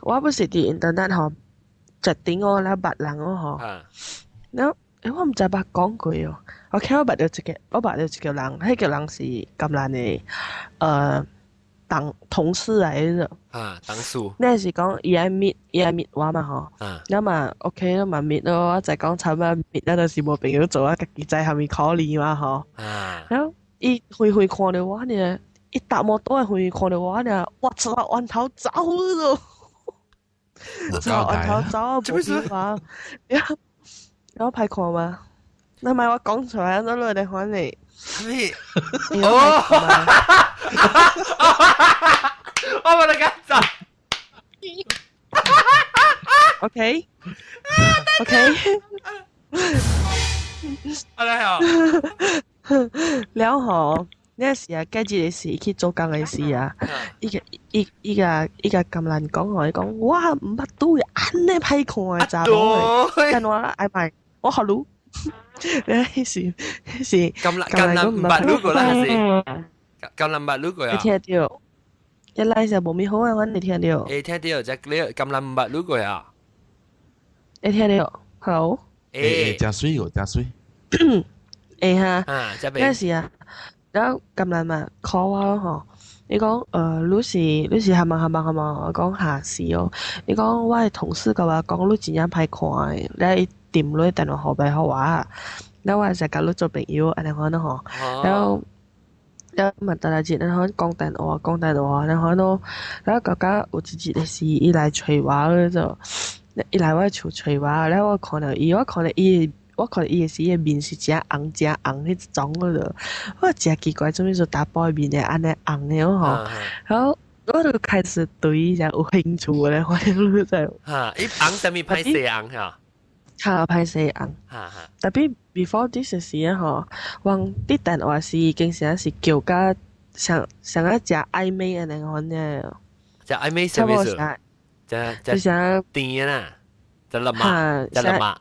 我不是佇 internet 吼，一頂我咧捌人吼，然後我唔知捌講過哦。OK，我捌着一個人，迄個人是甘蘭嘅同事嚟嘅啫。同事。你是講伊愛meet我嘛吼？咁嘛 OK，咁嘛meet咯。我就講差唔多meet，咱就是無朋友做啊，家己知下面考慮嘛吼。然後伊遠看到我呢，伊搭摩托遠看到我呢，我朝彎頭走咯，朝彎頭走啊，冇辦法。有歹看嗎？那咪我講出來，我落嚟看你。哦，我冇得揀咋。OK。อะไรอ่ะแล้วหอเนี่ย時啊，跟住你時去做工嘅時啊，依個咁難講我講，哇唔捌都安尼歹看嘅查某嘅，跟我嗌埋我學魯，你是咁難唔捌魯過啦，係咁難唔捌魯過啊？你聽到？一來就冇咩好啊，你聽到？你聽到就你咁難唔捌魯過啊？你聽到 ？Hello？加水哦，加水。哈，有時啊，然後咁難嘛 call 我嗬，你講你是係嘛？我講下事哦。你講我嘅同事甲我講你真正歹看誒，你掂你電話號碼互我，然後我就甲你做朋友，安尼可能嗬。然後問大家節，然後講電話，然後哥哥有一日嘅事，伊來找我咧就。伊來我厝找我，然後我看到伊嘅時，伊面是真紅迄種個，我真奇怪，做咩做打包面嘅安尼紅嘅吼，然後我就開始對伊有興趣咧，我就在。伊紅啥物歹勢紅嚇？歹勢紅。特別 before this 嘅時吼，往啲電話是已經是叫甲想啊食曖昧安尼款嘅。食曖昧啥物事？就甜啦，就辣嘛，就辣嘛，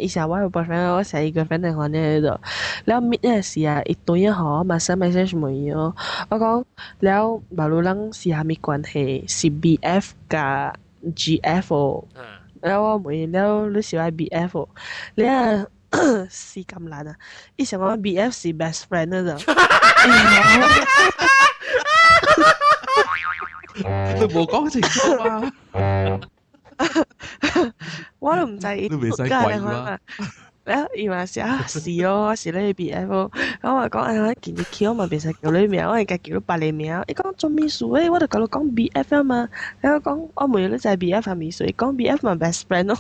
伊想我有 boyfriend，我想一個 friend 嚟講呢度，แล้วมิดเนี่ย時啊，一對啊嗬，嘛send message 冇嘢，我講แล้ว馬路人是係咪關係？是 BF 加 GF，แล้ว我問แล้ว你是係 BF，你啊是咁難啊，伊想講 BF 是 best friend 啊就。你冇講情況啊！我都唔知你未使貴嘛？伊嘛是啊，是哦，我是咧 BF，咁我講我見你叫我嘛，變成叫你名，我而家叫你別你名。伊講做咩事誒？我就講你講 BF 啊嘛，然後講我冇你就係 BF 係咪？所以講 BF 嘛 best friend 咯。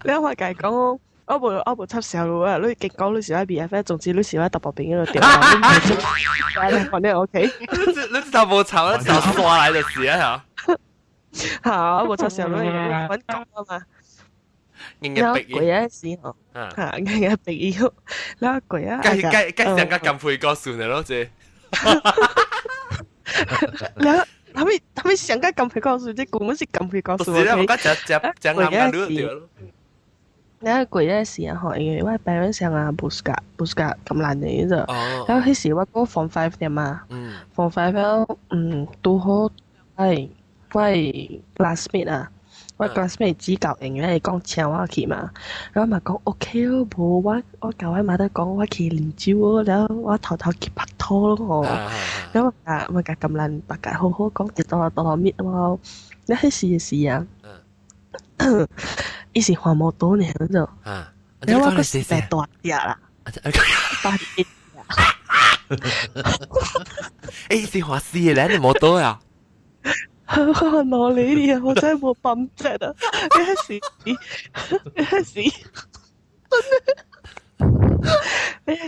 然後我介講。我無插小路啊！你勁講你是我 BF，總之你是我特別朋友就對啦。你唔係做，反正 OK。你就無插，你就刷嚟就事啊嚇。我無插小路，揾講啊嘛。然後貴啊時候，硬嘅朋友，然後貴啊。計上個咁配角算嚟咯，啫。然後他們上個咁配角算，即係我們是咁配角算。是啦，我講講啱啱對咯。然後貴嘅時候，因為我parents上啊，buska 咁難嘅啫。然後迄時我個 form 5點嘛，form 5了，拄好我 classmate 啊，我 classmate 指教人員係講請我去嘛，然後咪講 OK 咯，無我教我媽得講我去啉酒咯，然後我偷去拍拖咯，然後我甲咁難白甲好好講，直到搣我，你迄時啊。伊是換摩托呢就，然後我個時代大隻啦，大隻。誒，是華師嘅咧，你摩托啊？我攞你啲啊，我真係冇泵隻啊！你係時，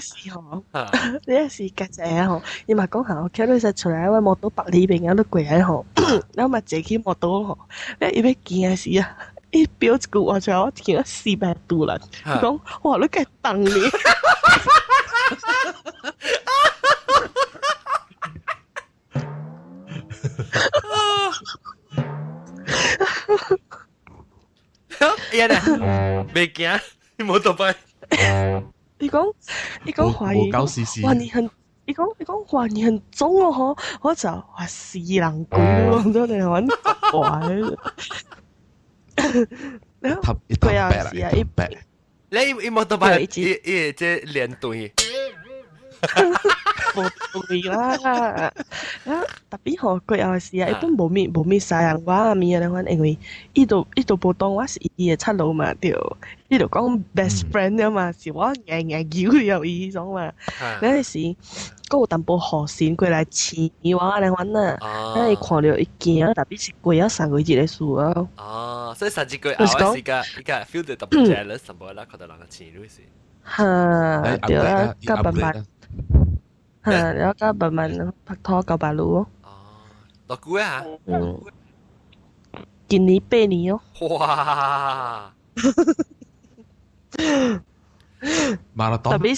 時候，呢時家姐吼，伊嘛講下，佢你實出來我摸到百里邊有啲鬼喺吼，然後嘛坐起摸到吼，伊要見嘅時啊，伊表一句話出來，我見咗400度啦，佢講哇你計等你。呀咧，未驚，你冇倒擺。你講懷疑，哇你很，你講哇你很重哦，我就話是人鬼咯，咁你揾怪。佢啊是啊，一百。你冇倒擺，即連隊。冇對啦，特別好佢又是啊，一般冇咩晒人話咪啊，因為呢度報當我是伊嘅出路嘛，對，呢度講 best friend 啊嘛，是我硬叫有伊種嘛，嗰陣時嗰個淡薄河線過來黐我嚟揾啊，因為看到一件特別是過咗3個月嘅事啊。哦，所以3個月後時間依家 feel 到特別 jealous，什麼啦，覺得人嘅錢咯是。嚇，對啊，加800。แล้วก็ประมาณผักทอดกับบาลูอ๋อดอกกุ้ยฮะกินนี้เป้นี้ว้ามาราธอนแต่พี่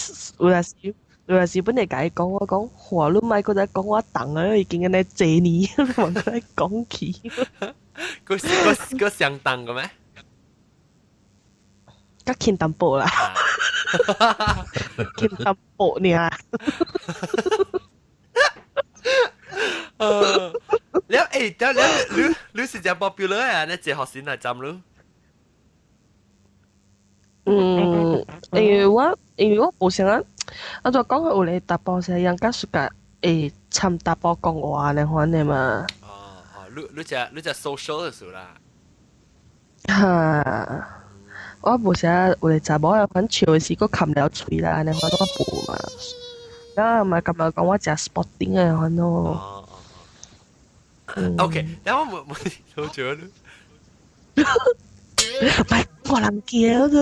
有陣時本嚟解講我講話都咪覺得講我等啊，已經喺度借你，問佢講起。個相當嘅咩？ก็กินตำโปล่ะกินตำโปเนี่ยแล้วแล้วรู้สึกจะ popular อ่ะเนี่ยเจ๊หอสินอ่ะจำรู้因為我冇想啊，我就講佢有嚟搭波時，人家說嘅參搭波講話嚟玩嘅嘛。你就 social 嘅數啦。嚇！我冇成日我哋查某有款笑時，個冚了嘴啦，你看我冇嘛？然後咪今日講我食 sporting 嘅款咯。OK，然後冇好咗咯。唔係我人叫咗。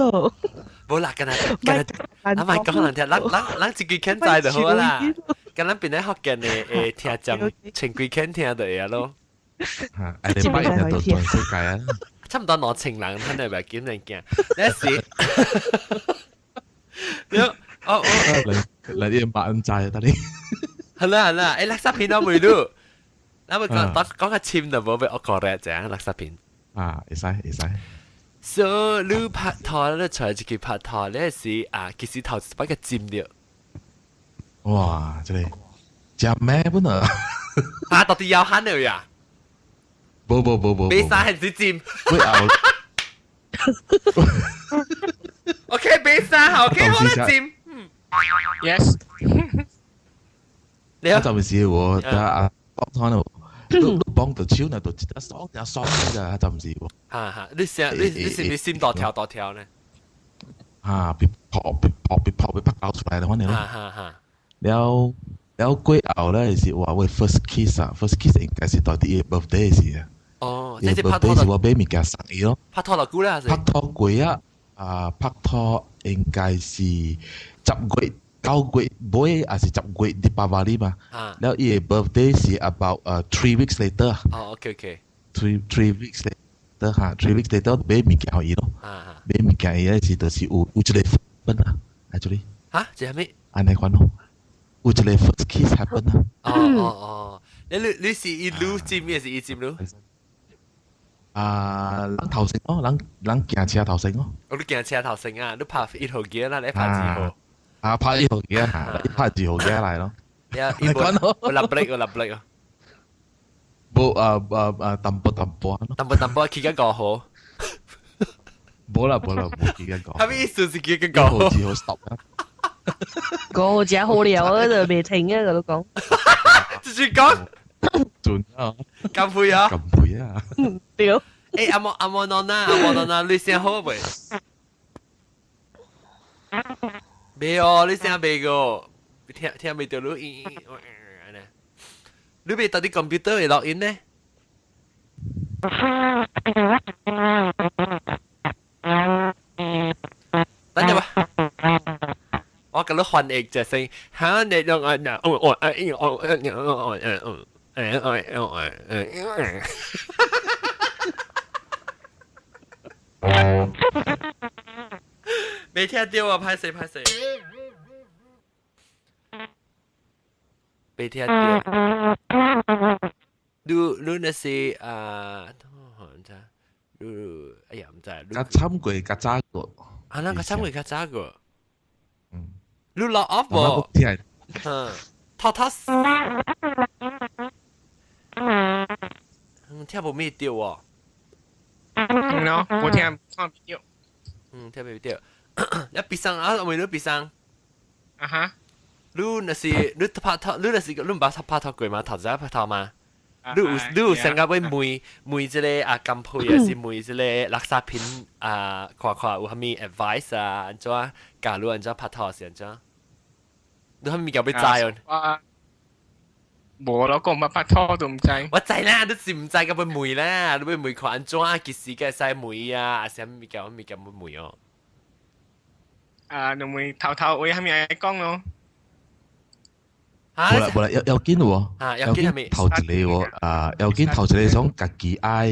冇啦，今日唔係講人聽，咱自己傾在就好啦。今日變咗學嘅誒聽講情幾傾聽到嘢咯。嚇，誒你乜人都全世界啊！差唔多攞情人，睇你咪見你驚。呢時，你啲百蚊債得你。係啦，誒垃圾片我未錄，我咪講個簽就冇俾我講咧，啫垃圾片。啊，會使。So 你拍拖咧，除咗拍拖呢時啊，其實頭先個佔了。哇，真係食咩本啊？啊，到底要喊了呀？冇，比賽係指佔。OK，比賽好，OK，我嚟佔。Yes。你好。就係喎，但係幫拖呢，都幫到超呢，都只得爽㗎，就唔是喎。嚇，你是咪先多條呢？啊，被拍搞出嚟嘅話呢咯。แล้วกล้วยเอา咧是話喂 first kiss 啊 ，first kiss 應該是到啲 birthday 時啊。哦，即係拍拖是話俾物件送伊咯。拍拖就估啦，拍拖過啊，拍拖應該是10月9月尾還是10月Deepavali 嘛。แล้ว伊嘅 birthday 是 about 3 weeks later。哦 ，OK。3 weeks later 嚇，3 weeks later 俾物件伊咯。俾物件伊咧是就是有一個分啊，喺這裡。嚇，即係咩？安尼款咯。有一個 first kiss happen 啊！哦，你是一路佔咩？是一佔路？人頭先咯，人行車頭先咯。我都行車頭先啊！你拍1號機啦，你拍2號。啊，拍1號機啊，你拍2號機嚟咯。我立 break 啊！冇淡薄咯。淡薄，企緊5號。冇啦，冇企緊5號。係咪意思是企緊5號？2號 stop 啊！個只好聊啊，就未停啊，佢都講。直接講。準啊！咁配啊！屌！誒，阿莫諾娜，你聲好未？未哦，你聲未個，聽未到你，你未到啲 computer 嚟 login 呢？等陣吧。我跟你翻譯就先，嚇你用未聽到啊，歹勢歹勢，未聽到。你那是哎呀唔知，甲參過甲早過，啊，咱個參會較早個，嗯，你落 off 我無？聽，偷聽無咩掉喎？no，我聽唱唔到。聽無掉。一別生啊，為你別生。啊哈，你那是你拍拖，你那是你唔捌拍拖過嗎？頭先拍拖嗎？你有想過要梅即個啊甘配啊，是梅即個垃圾片啊，看看有啥物 advice 啊？安怎假如安怎拍拖是安怎？你啥物叫要知哦？無咯，講乜拍拖都唔知。我知啦，你是唔知咁要梅啦？你要梅看安怎啊？其實嘅使梅啊，還是啥物叫要梅哦？你咪頭頭會係咪講咯？冇啦，有見喎，有見頭一個喎，有見頭一個想家己愛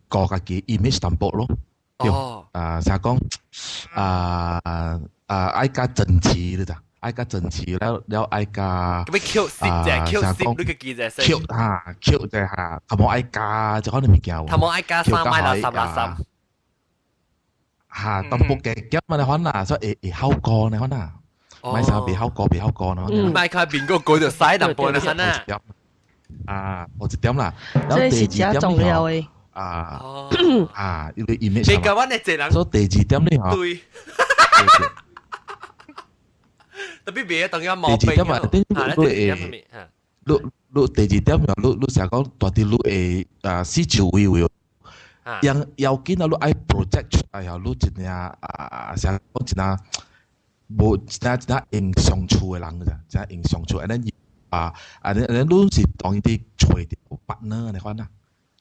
個家己 image 淡薄咯，成日講愛加真摯咧咋，愛加真摯了愛加，咁樣 cute 攝你個記者先 cute 啫嚇，頭冇愛加就可能物件喎，頭冇愛加三買垃圾。嚇，淡薄嘅夾嘛你可能所以會好過你可能。買衫比好過咯。唔係佢邊個改就嘥淡薄啦，嚇啊！我一點啦，這是真重要嘅。要你 image。你講我哋這人，所以第二點呢？對。特別別當然冇第二點啊，你第二點啊，你成日講到底你會四周圍會，要見到你愛 project，哎呀，你真係成日講真係。無真影相處嘅人咋，真影相處，你你是當一啲找條 partner 你看啦，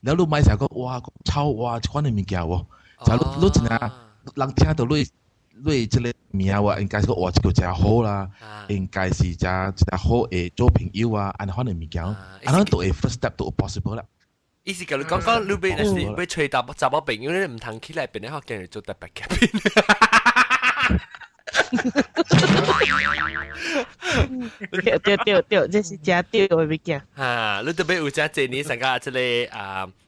然後你買成個哇臭哇，款嘅物件喎，就你真係人聽到你即個名喎，應該是哇這個真好啦，應該是真好誒做朋友啊，安款嘅物件，安都係 first step 都 possible 啦。意思講你講你俾那是俾吹搭雜寶朋友，你唔通起來變你學見嚟做特別嘅片。對，這是真對嘅物件。嚇，你特別有隻一年成個即個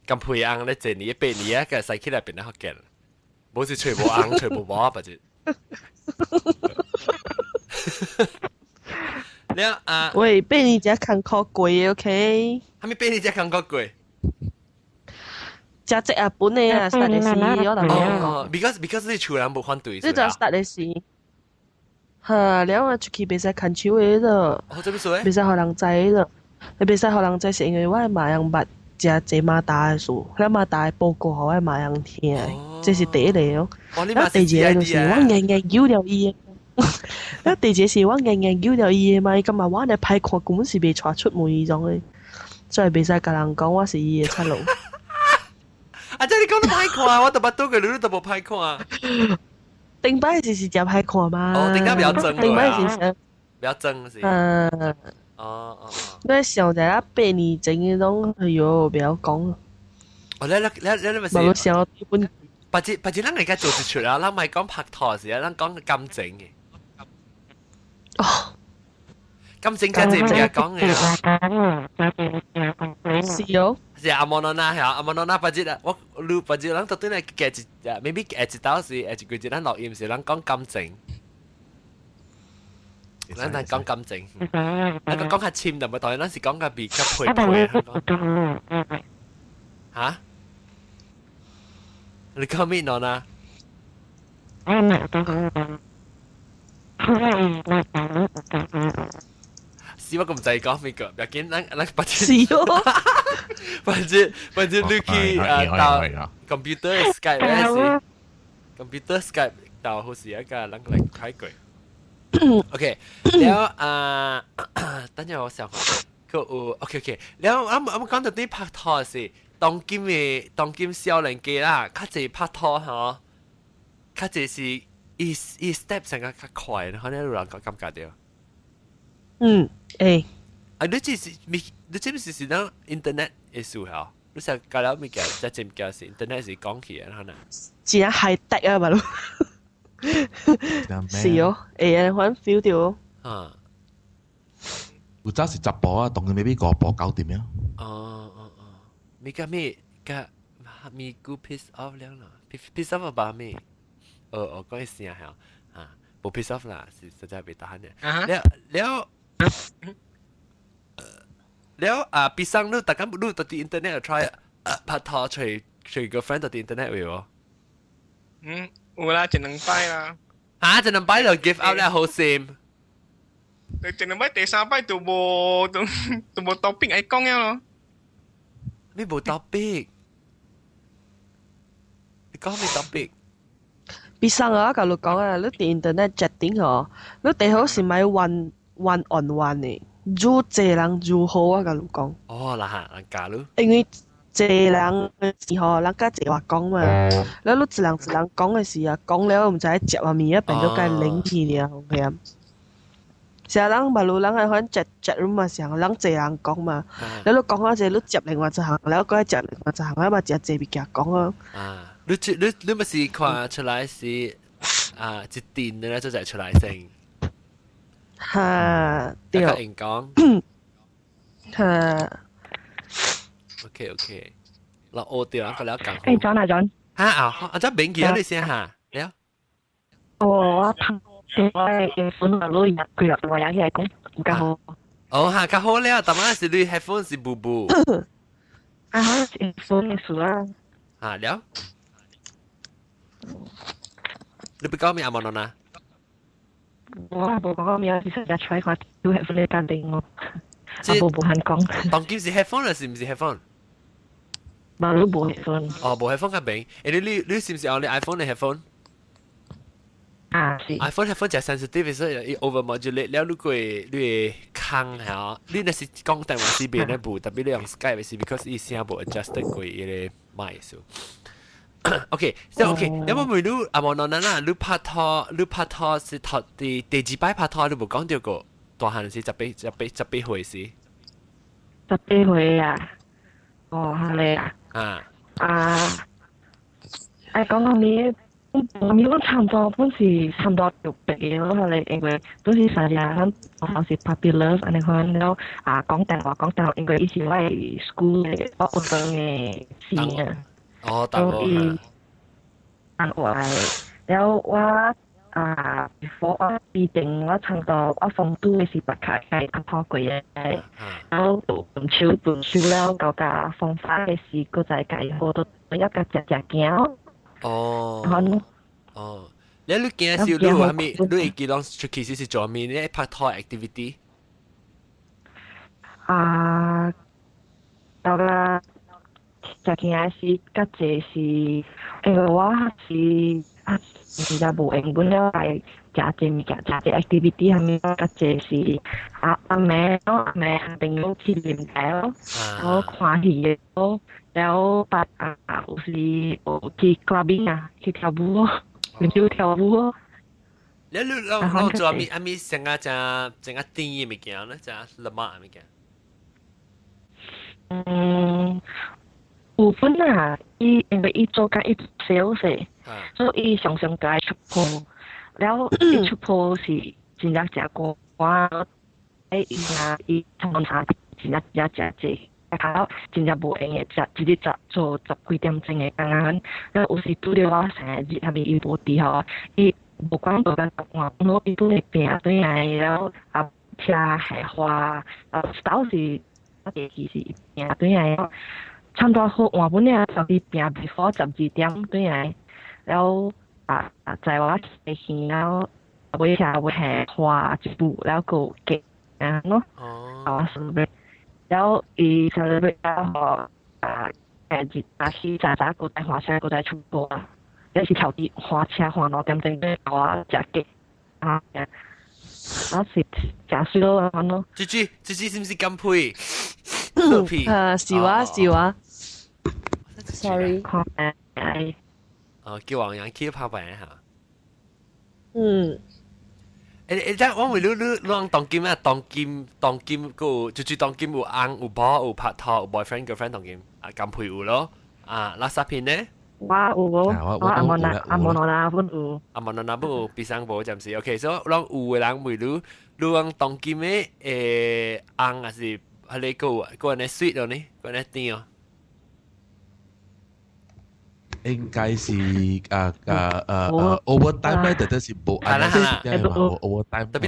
咁配紅咧，一年8年啊，個使起來變得學見，冇是吹無紅，吹無毛不就？你喂，8年只坎坷貴 ，OK？係咪8年只坎坷貴？只日本嘅啊，start 嘅時我同你講。because 你厝人冇反對，你就 start 嘅時。嚇，了我出去袂使牽手嘅咯，袂使互人知咯，你袂使互人知是因為我係馬洋捌食這馬達嘅事，迄馬達嘅報告互我係馬洋聽嘅，這是第一個咯。然後第二個就是我硬揪了伊嘅，然後第二個是我硬揪了伊嘅嘛，咁啊我嚟歹看根本是袂帶出門迄種嘅，所以袂使甲人講我是伊嘅出路。啊！即係你講得歹看，我特別多嘅你都特別歹看。頂擺是只歹看嘛？哦，頂擺比較真頂擺是比較真是。你上就啦8年前嗰種，哎呦，不要講。哦，你咪冇想基本。或者咱而家做一出啊，咱咪講拍拖時啊，咱講感情嘅。哦。感情真係唔係講嘅。是哦。是阿莫諾娜係阿莫諾娜，或者我錄或者咱到底係夾一，maybe 夾一刀是夾一句字，咱錄音是咱講感情，咱係講感情，咱講下簽就唔係當然，咱是講下比較配配。嚇？你講咩諾娜？是我咁滯講咩個？要緊，咱把是哦。反正你去到 computer Skype 咧是 computer Skype 到好似一個人嚟開句。OK， แล้ว等陣我想個OK， แล้ว我講到啲拍拖是當今少年家啦，較濟拍拖嗬，較濟是伊 step 成個較快，可能有人感覺到。啊，你知唔是當 internet 嘅時候，你成搞了物件，即係物件是 internet 是講起嘅，可能。真係 high tech 啊嘛咯。是哦，可能 feel 到。啊。有早是10步啊，當然未必5步搞掂啊。咪咪กู piss off แล้วเหรอ piss off บ้า咪ก็ไอ้เสียเหรอบ่ piss off ล่ะสิ實在ไม่tahanเนี่ยแล้วปีซังนู่นแต่กันนู่นตัวที่อินเทอร์เน็ต try 拍拖隨 girlfriend ตัวที่อินเทอร์เน็ต會喎有啦，一兩擺啦。就能擺就 give up 咧，好閃。一兩擺第三擺就冇 topic 愛講咯。你冇 topic， 你講咩 topic？ 必生啊！甲你講啊，你啲 internet chatting 哦，你最好是買 one on one 嘅，越濟人越好啊！甲你講。哦，嗱，人假咯。因為濟人時候，人家濟話講嘛，你一人講嘅時啊，講了唔知接話面啊，變咗計領起了，係啊。成日人馬路人係可能 chat room 嘛，成日人濟人講嘛，你都講嗰陣，你接另外一行，แล้วก็接另外一行，啊嘛，接別嘅講啊。你咪是看出來是一電咧，就係出來先。嚇，對。個人講。嚇。OK，嗱，我哋兩個了講。誒，John 啊，John。啊，真明記你先嚇，了。我拍電話嘅款啊，攞佢入話有嘢講，唔夠好。嚇，較好了，但係是你 headphone 是布布。啊，可能是款嘅事啦。了。你不講咩阿毛喏呐？我冇講咩，其實日出看都係分你鑑定我，冇肯講。當今是 headphone 啦，是唔是 headphone？冇都冇 headphone。冇 headphone 較明。你是唔是用你 iPhone 嘅 headphone？是。iPhone headphone 就 sensitive，所以 over modulate 了，你會坑係你那是講電話是邊一部，特別你用 Skype 是 because 伊聲冇 adjust 過伊個麥數。OK，即係 OK。有冇問你阿毛喏啦？你拍拖是頭第幾擺拍拖？你冇講到過大漢是十八歲時。十八歲啊？哦，係你啊？講你，我咪講差唔多，本是差唔多六百嘅咯，係你因為都是成日響學校是 popular，安尼可能了講電話，因為以前我係 school 嘅，我學生嘅事啊。大我แล้วว่าbefore ว่าปี定ว่า差唔多ว่า放都嘅是白卡嘅拍拖過嘅，แล้ว半超แล้ว舊架放花嘅事個就係計好多一架隻驚。你驚少你係咪？你會記當其實是做咩？你拍拖 activity？到啦。就見是較濟是，因為我是而家無用本了係加濟物件，加濟 activity 係咪較濟是阿妹朋友去啉茶咯，我看戲咯，แล้ว有時去 clubbing 去跳舞咯，練跳舞咯。你做阿咪成個正甜嘅物件咧，正辣媽嘅物件。有分因為伊做緊伊 sales，所以伊常常就係出鋪，แล้ว伊出鋪是真正食過，伊通常真正濟，睇真正無用嘅食，直接做10幾點鐘嘅工，แล้ว有時拄到我成日係咪伊無啲嗬，伊無講到緊話，我伊都會病對嚟，แล้ว車係花，style 是病對嚟。差唔多好話本咧就啲病 before 12點對嚟，แล้ว就係話嘅戲แล้ว會係畫一部แล้วก็เก็บเนาะcelebrate แล้วอี celebrate แล้ว是渣個在畫車個在出國啊，有時頭啲畫車畫到點正嘅我食嘅我是食水咯咯。豬是唔是咁配？是話。Sorry。叫黃人 keep 拍病下。但我為你當劍啊，當劍個就當劍有翁有某有拍拖有 boyfriend girlfriend 當劍啊，咁配有咯啊，垃圾片呢？我阿莫那本有，阿莫那本有，必生無暫時 OK，所以讓有嘅人為你讓當劍嘅翁還是係你個人 sweet 咯呢，個人甜哦。應該是overtime 咧，但是冇overtime，特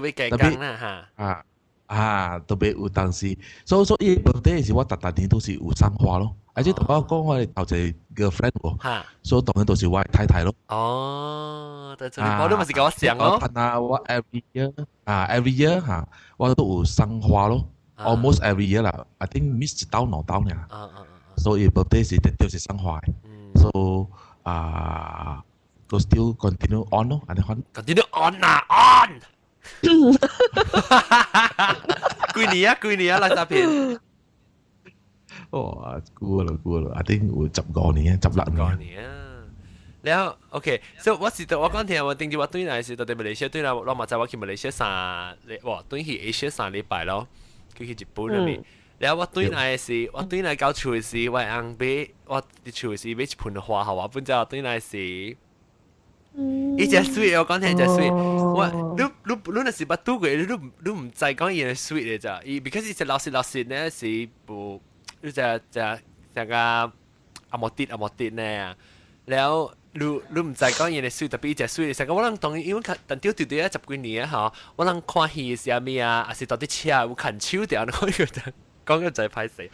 別計更啦嚇。特別有當時，所以birthday是我特年都是有送花咯。而且同我講我哋頭一個 friend 喎，所以當然都是我太太咯。哦，但係我都咪是跟我想咯。我 every year 嚇，我都有送花咯。Almost every year 啦，I think miss 一刀兩刀呢。所以 birthday 是特別是送花。So 都 still continue on 咯，安尼看。continue on 啊 on。幾年啊，垃圾片。哇，估啦，I think 有15年，16年。แล้ว OK， 所以我講聽我定住我對嚟是到底馬來西亞對啦，我嘛在我去馬來西亞對去 Asia 3禮拜咯，佢去日本嗰邊。แล้ว我對嚟是，我對嚟搞厝時，我硬俾我啲厝時俾一盆花，好我本就對嚟是。伊只 sweet 我講聽只 sweet， 我你那時捌拄過，你唔知講伊係 sweet 嘅咋，伊 because 伊只老實呢是無，你只個阿莫啲呢，แล้ว你唔知講伊係 sweet，特別伊只 sweet，成個我諗當因為但丟對10幾年啊，我諗看戲是阿咩啊，還是到啲車有近手掉，講個就係歹勢。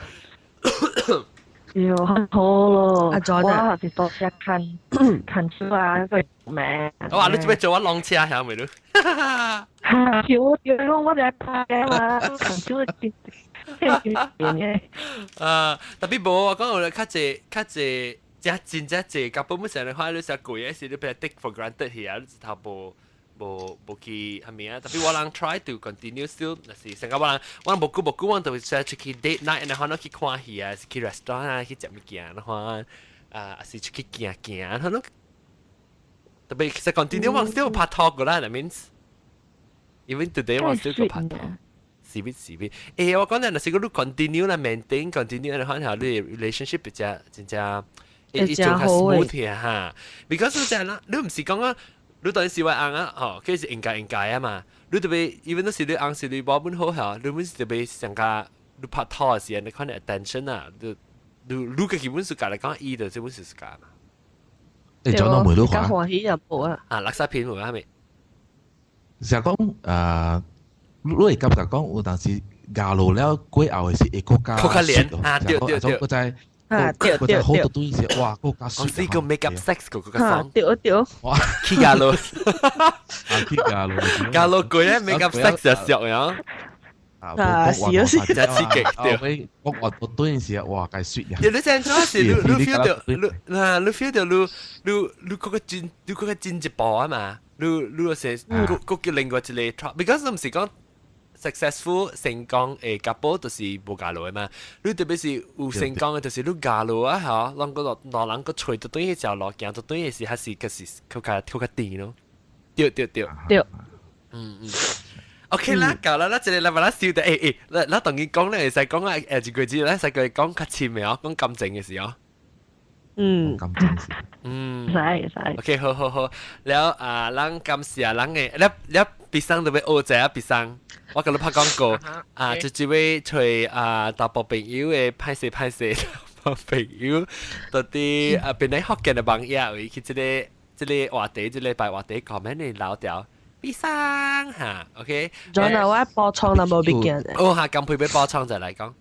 有很多咯，我還是多些看書啊，那個咩？我話你做咩做我浪車係咪咯？我哋拍嘅嘛，看書嘅。特別無我講我較濟真濟，根本冇成日看你成貴嘅事，你俾 take for granted 去啊，你直頭無去係咪啊？特別我人 try to continue still，那是成個我人無久我就會出去 date night，然後去看戲啊，去 restaurant 啊，去食物件，然後是出去行，然後特別其實 continue 我 still 拍拖個啦，that means even today 我 still 個拍拖。是邊？我講嘅係，如果你 continue 啦 maintain continue，然後你 relationship 比較真正一種較 smooth 嘅嚇。because 就係啦，你唔是講啊。你當時話硬啊，佢是應該啊嘛。你特別，even 都是你硬是你保本好嚇，你本是特別上加你拍拖嘅時候，你看你 attention 啊，你嘅基本是價嚟講，伊就基本是價嘛。你講到梅都話，歡喜又冇啊。垃圾片冇係咪？成講你係咁就講，有當時假路了過後嘅是一個加臉啊，對。嗰隻好多東西，哇！嗰個我試過 make up sex 嗰個聲，對，哇！去假路，去假路過咧 make up sex 就熟樣，是真係刺激對。我到嗰陣時，哇！計雪呀！你真係是你 feel 到，你 feel 到你嗰個進一步啊嘛，你成嗰叫另外一個 because 唔是講。successful 成功嘅 couple 就是無假路嘅嘛，你特別是有成功嘅，就是你假路啊嚇，啷個攞人個吹到對嘅時候落鏡，到對嘅時還是個是佢較甜咯，對。OK 啦，夠啦，即係你話啦笑得嗱當然講咧，係講一句字咧，係佢講較前面哦，講感情嘅時候。感情事。使。OK 好，แล้ว咱感謝咱嘅，你別生特別學者啊，別生。我跟你拍廣告就位隨大部朋友嘅拍攝大部朋友，到啲邊啲學嘅嘅朋友，佢即個話題，即個拜話題comment你撈掉，別生嚇 ，OK。仲有我補充就冇別件嘅。嚇，咁配俾補充就嚟講。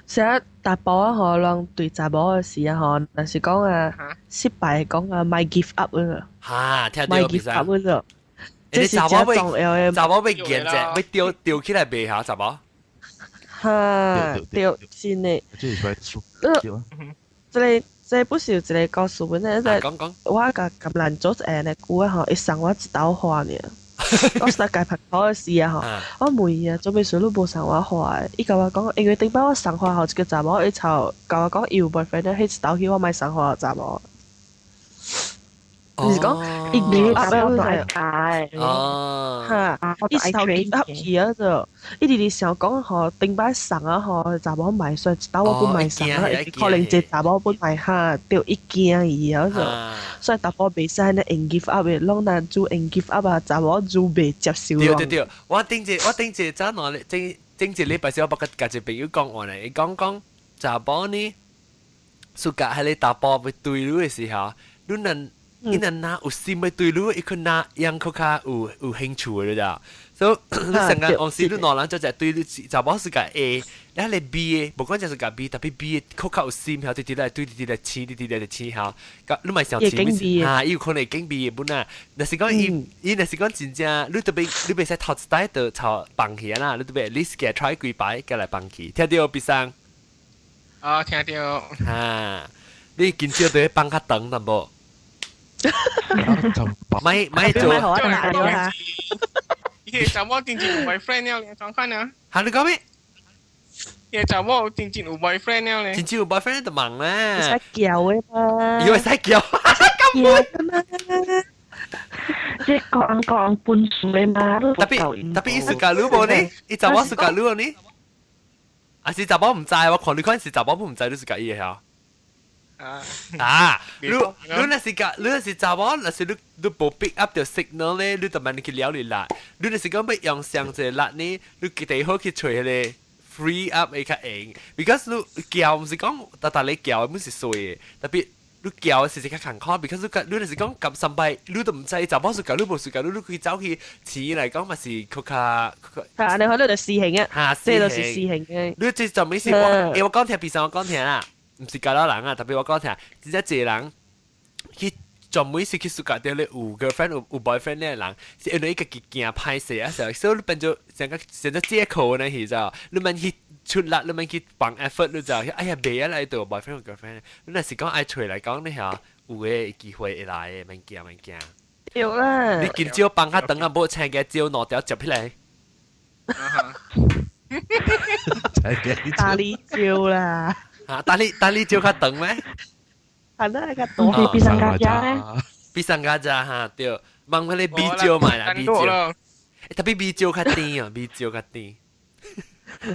成日大寶啊，可能對查某嘅事啊，可但是講失敗講my give up 嗰個。嚇，聽到 my give up 嗰個。你查某被見啫，被吊起來背下查某。嚇，吊先呢？這不是有一個故事本咧，即係我個咁難做誒呢句啊，嗬，一生我一朵花呢。我實界拍拖嘅事啊，嗬，我每日準備水都冇上我花，伊甲我講，因為頂擺我上花後一個查某一吵，甲我講要 boyfriend 咧，迄一朵去我買上花查某。就是講一你 give 打 up 到咗大牌，嚇，一頭 give up 去啊就，一直想講嗬，頂擺送啊嗬，查某買所以打我本買送啊，可能只查某本買嚇，掉一件而啊就，所以打波比賽呢 give up 嘅，啷難做 give up 啊，查某做未接受。對，我頂住早攞咧，頂住禮拜四我不甲一朋友講話咧，講查某呢，暑假喺你打波要對路嘅時候，你能。伊能拿有心要對路，伊可拿樣較較有興趣嘅咋，所以你成日往時你攞人就係對你就冇是個 A，你係 B 嘅，無管就係個 B，特別 B 嘅較較有心，然後對來黐，對來黐下，咁你咪想黐嚇，伊有可能會經 B 嘅本啊，但是講伊若是講真正，你特別你袂使頭一代就頭放棄啦，你特別 at least 嘅 try 幾擺，嘅來放棄，聽到必生？啊，聽到。嚇，你今朝對放較長淡薄。咪做，伊查某真正有 boyfriend 了，你講看啊？嚇你講咩？伊查某真正有 boyfriend 了咧？真正有 boyfriend 就忙啦。使叫嘅嘛？以為使叫？咁悶。即係講半數嘅嘛，特別伊是假女無呢？伊查某是假女無呢？啊是查某唔知，我看你看是查某唔知你是假伊嘅嚇。你那是查某，那是你無 pick up 條 signal 咧，你就問你去了你啦。你那是講要用上隻力呢，你最好去找迄個 free up 會較硬。because 你叫唔是講大你叫唔是衰嘅，特別你叫是較坎坷。because 你那是講咁三擺，你都唔知查某是教你無是教你去走去似嚟講咪是佢較。係你喺度就試行啊，嚇，即係到時試行嘅。你即就沒事我講聽，別上我講聽啦。唔是教到人啊，特別我講聽，真正一個人去專門是去暑假掉咧有 girlfriend 有 boyfriend 咧人，是因為佢自己驚歹勢啊，所以你變做成個借口呢，其實你咪去出力，你咪去幫 effort，你就哎呀未啊嚟到 boyfriend 有 girlfriend，你若是講愛出嚟講，你係有嘅機會會來嘅，免驚。有啦。你今朝幫下等啊，冇請嘅招攞掉接起嚟。大力招啦。啊！但你照較長咩？係啦，較多。你必上家家咧？必上家家嚇，對，問佢哋 B 招買啦 ，B 招。特別 B 招較甜啊 ，B 招較甜。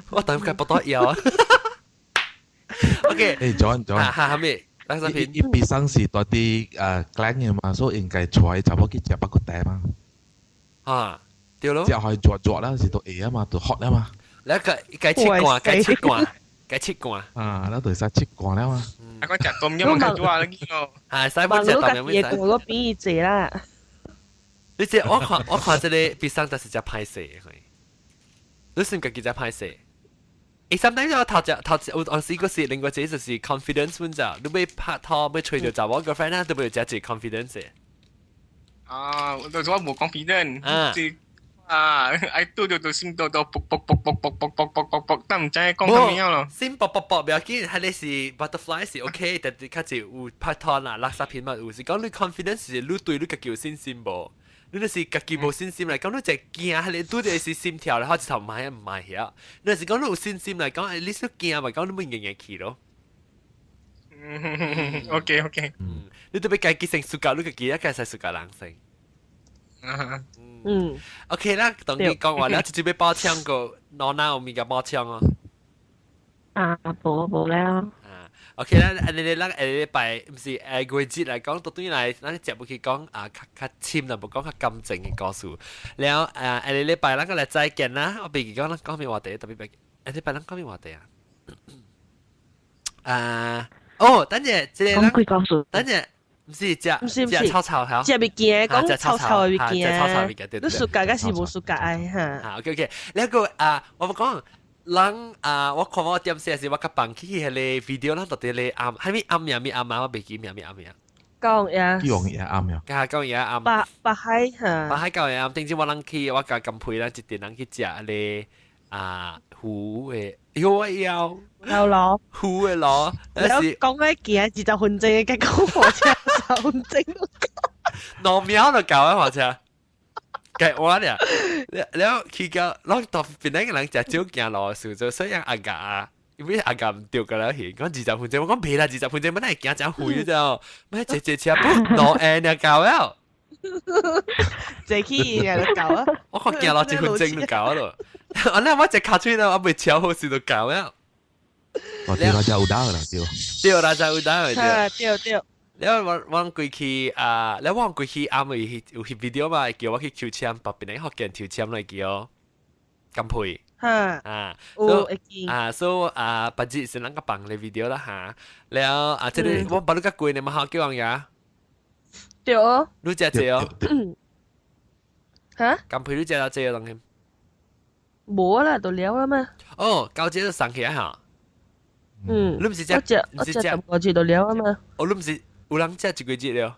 我等佢不多要啊。OK。誒，John，嚇咩？等陣片。一必上是多啲clan 嘅嘛，所以應該菜就冇去食不過帶嘛。啊，對咯。只係做啦，是到 A 啊嘛，到 hot 啊嘛。你計切慣，計切慣。解切慣啊，那對晒切慣啦嘛。啊，我食ต้มยำมัน就話啦，係使乜食ต้มยำ？我比伊濟啦。你知我看這個必勝就是只歹勢嘅，你算自己只歹勢。誒，sometimes 我頭時嗰時另外一個就是 confidence 問咋，你要拍拖要吹到找我 girlfriend 啦，都要只係 confidence 嘅。啊，就是我冇 confidence。I 嘟到心到卜，但唔知講咁樣咯。心卜，唔要緊，係你是 butterfly 是 OK，但係佢就有拍拖啦，垃圾片嘛，有時講你 confidence 是你對你自己有信心無？你若是自己冇信心嚟講，你就驚，係你拄着是心跳咧，開始頭唔係曉。你若是講你有信心嚟講，你少驚咪講你咪硬去咯。OK。你特別計記性暑假，你自己一計晒暑假人性。OK 啦，同你講話啦，直接要包槍個攞拿有面嘅包槍哦。啊，冇啦。OK 啦，你禮拜唔是季節嚟講，到對嚟，咱接唔去講較深就冇講較感情嘅故事。然後你禮拜咱個嚟再見啦，我別講講咩話題，特別別，禮拜咱講咩話題啊？等陣，講幾故事？等陣。唔是臭嚇，只物件講臭嘅物件，你暑假嗰時冇暑假誒嚇。OK，你一個我講，人我看我點寫是我甲放棄迄個 video 啦，到底你啱，係咪啱呀？咪啱啊？我未記咩啱呀？講呀，講嘢啱呀，講嘢啱。北海嚇，北海講嘢啱。頂陣我人去，我甲金培啦，一定人去食咧魚嘅。有要攞糊嘅攞，有講嗰件20分鐘嘅講火車10分鐘。2秒就夠啊火車，計我咧，你佢個攞到邊個人就少行路數就所以阿格啊，因為阿咁掉過嚟去，講20分鐘，我講未啦，20分鐘，乜係驚真會啫？乜直車不攞 N 就夠啦。坐起嘅就夠啊！我講驚攞1分鐘就夠咯。我咧我隻卡吹啦，我未超好笑就夠啦。我掉啦就有打啦，掉啦就有打嚟掉。你我過去你我過去啱咪有翕 video 嘛，叫我去抽籤，白邊啲學嘅人抽籤嚟叫，咁配。so ปัจจิสินังกระปังในวิดีโอละฮะแล้วจะได้ว่าบรรลุกับกุยในมหาเกี่ยวกับยังเดี๋ยวรู้จักเจียวฮะกำพือรู้จักเจียวตรงนี้冇啦，就了啊嘛。哦，高姐都上起來哈。你唔是只，我只咁個字就了啊嘛。哦，你唔是有人只一個字了？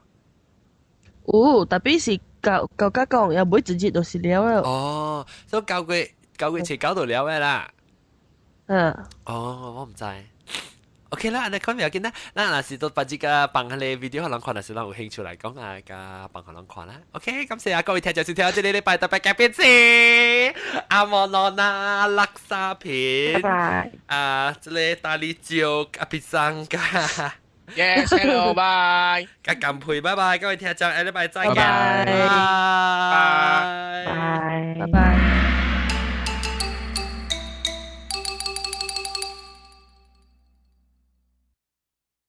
有，特別是教家講，又每一節都是了啊。哦，所以教佢切搞到了嘅啦。哦，我唔知。OK 啦，你講唔要緊啦。嗱，若是到把這個放喺你 video 可能看，若是人有興趣嚟講啊，個放可能看啦。OK，感謝各位聽眾收聽，這裡禮拜特別嘅片先。阿莫羅娜勒沙片，這裡大力椒阿必生噶。Yes，hello，bye。加金培，拜拜，各位聽眾，下禮拜再見。拜拜。拜拜。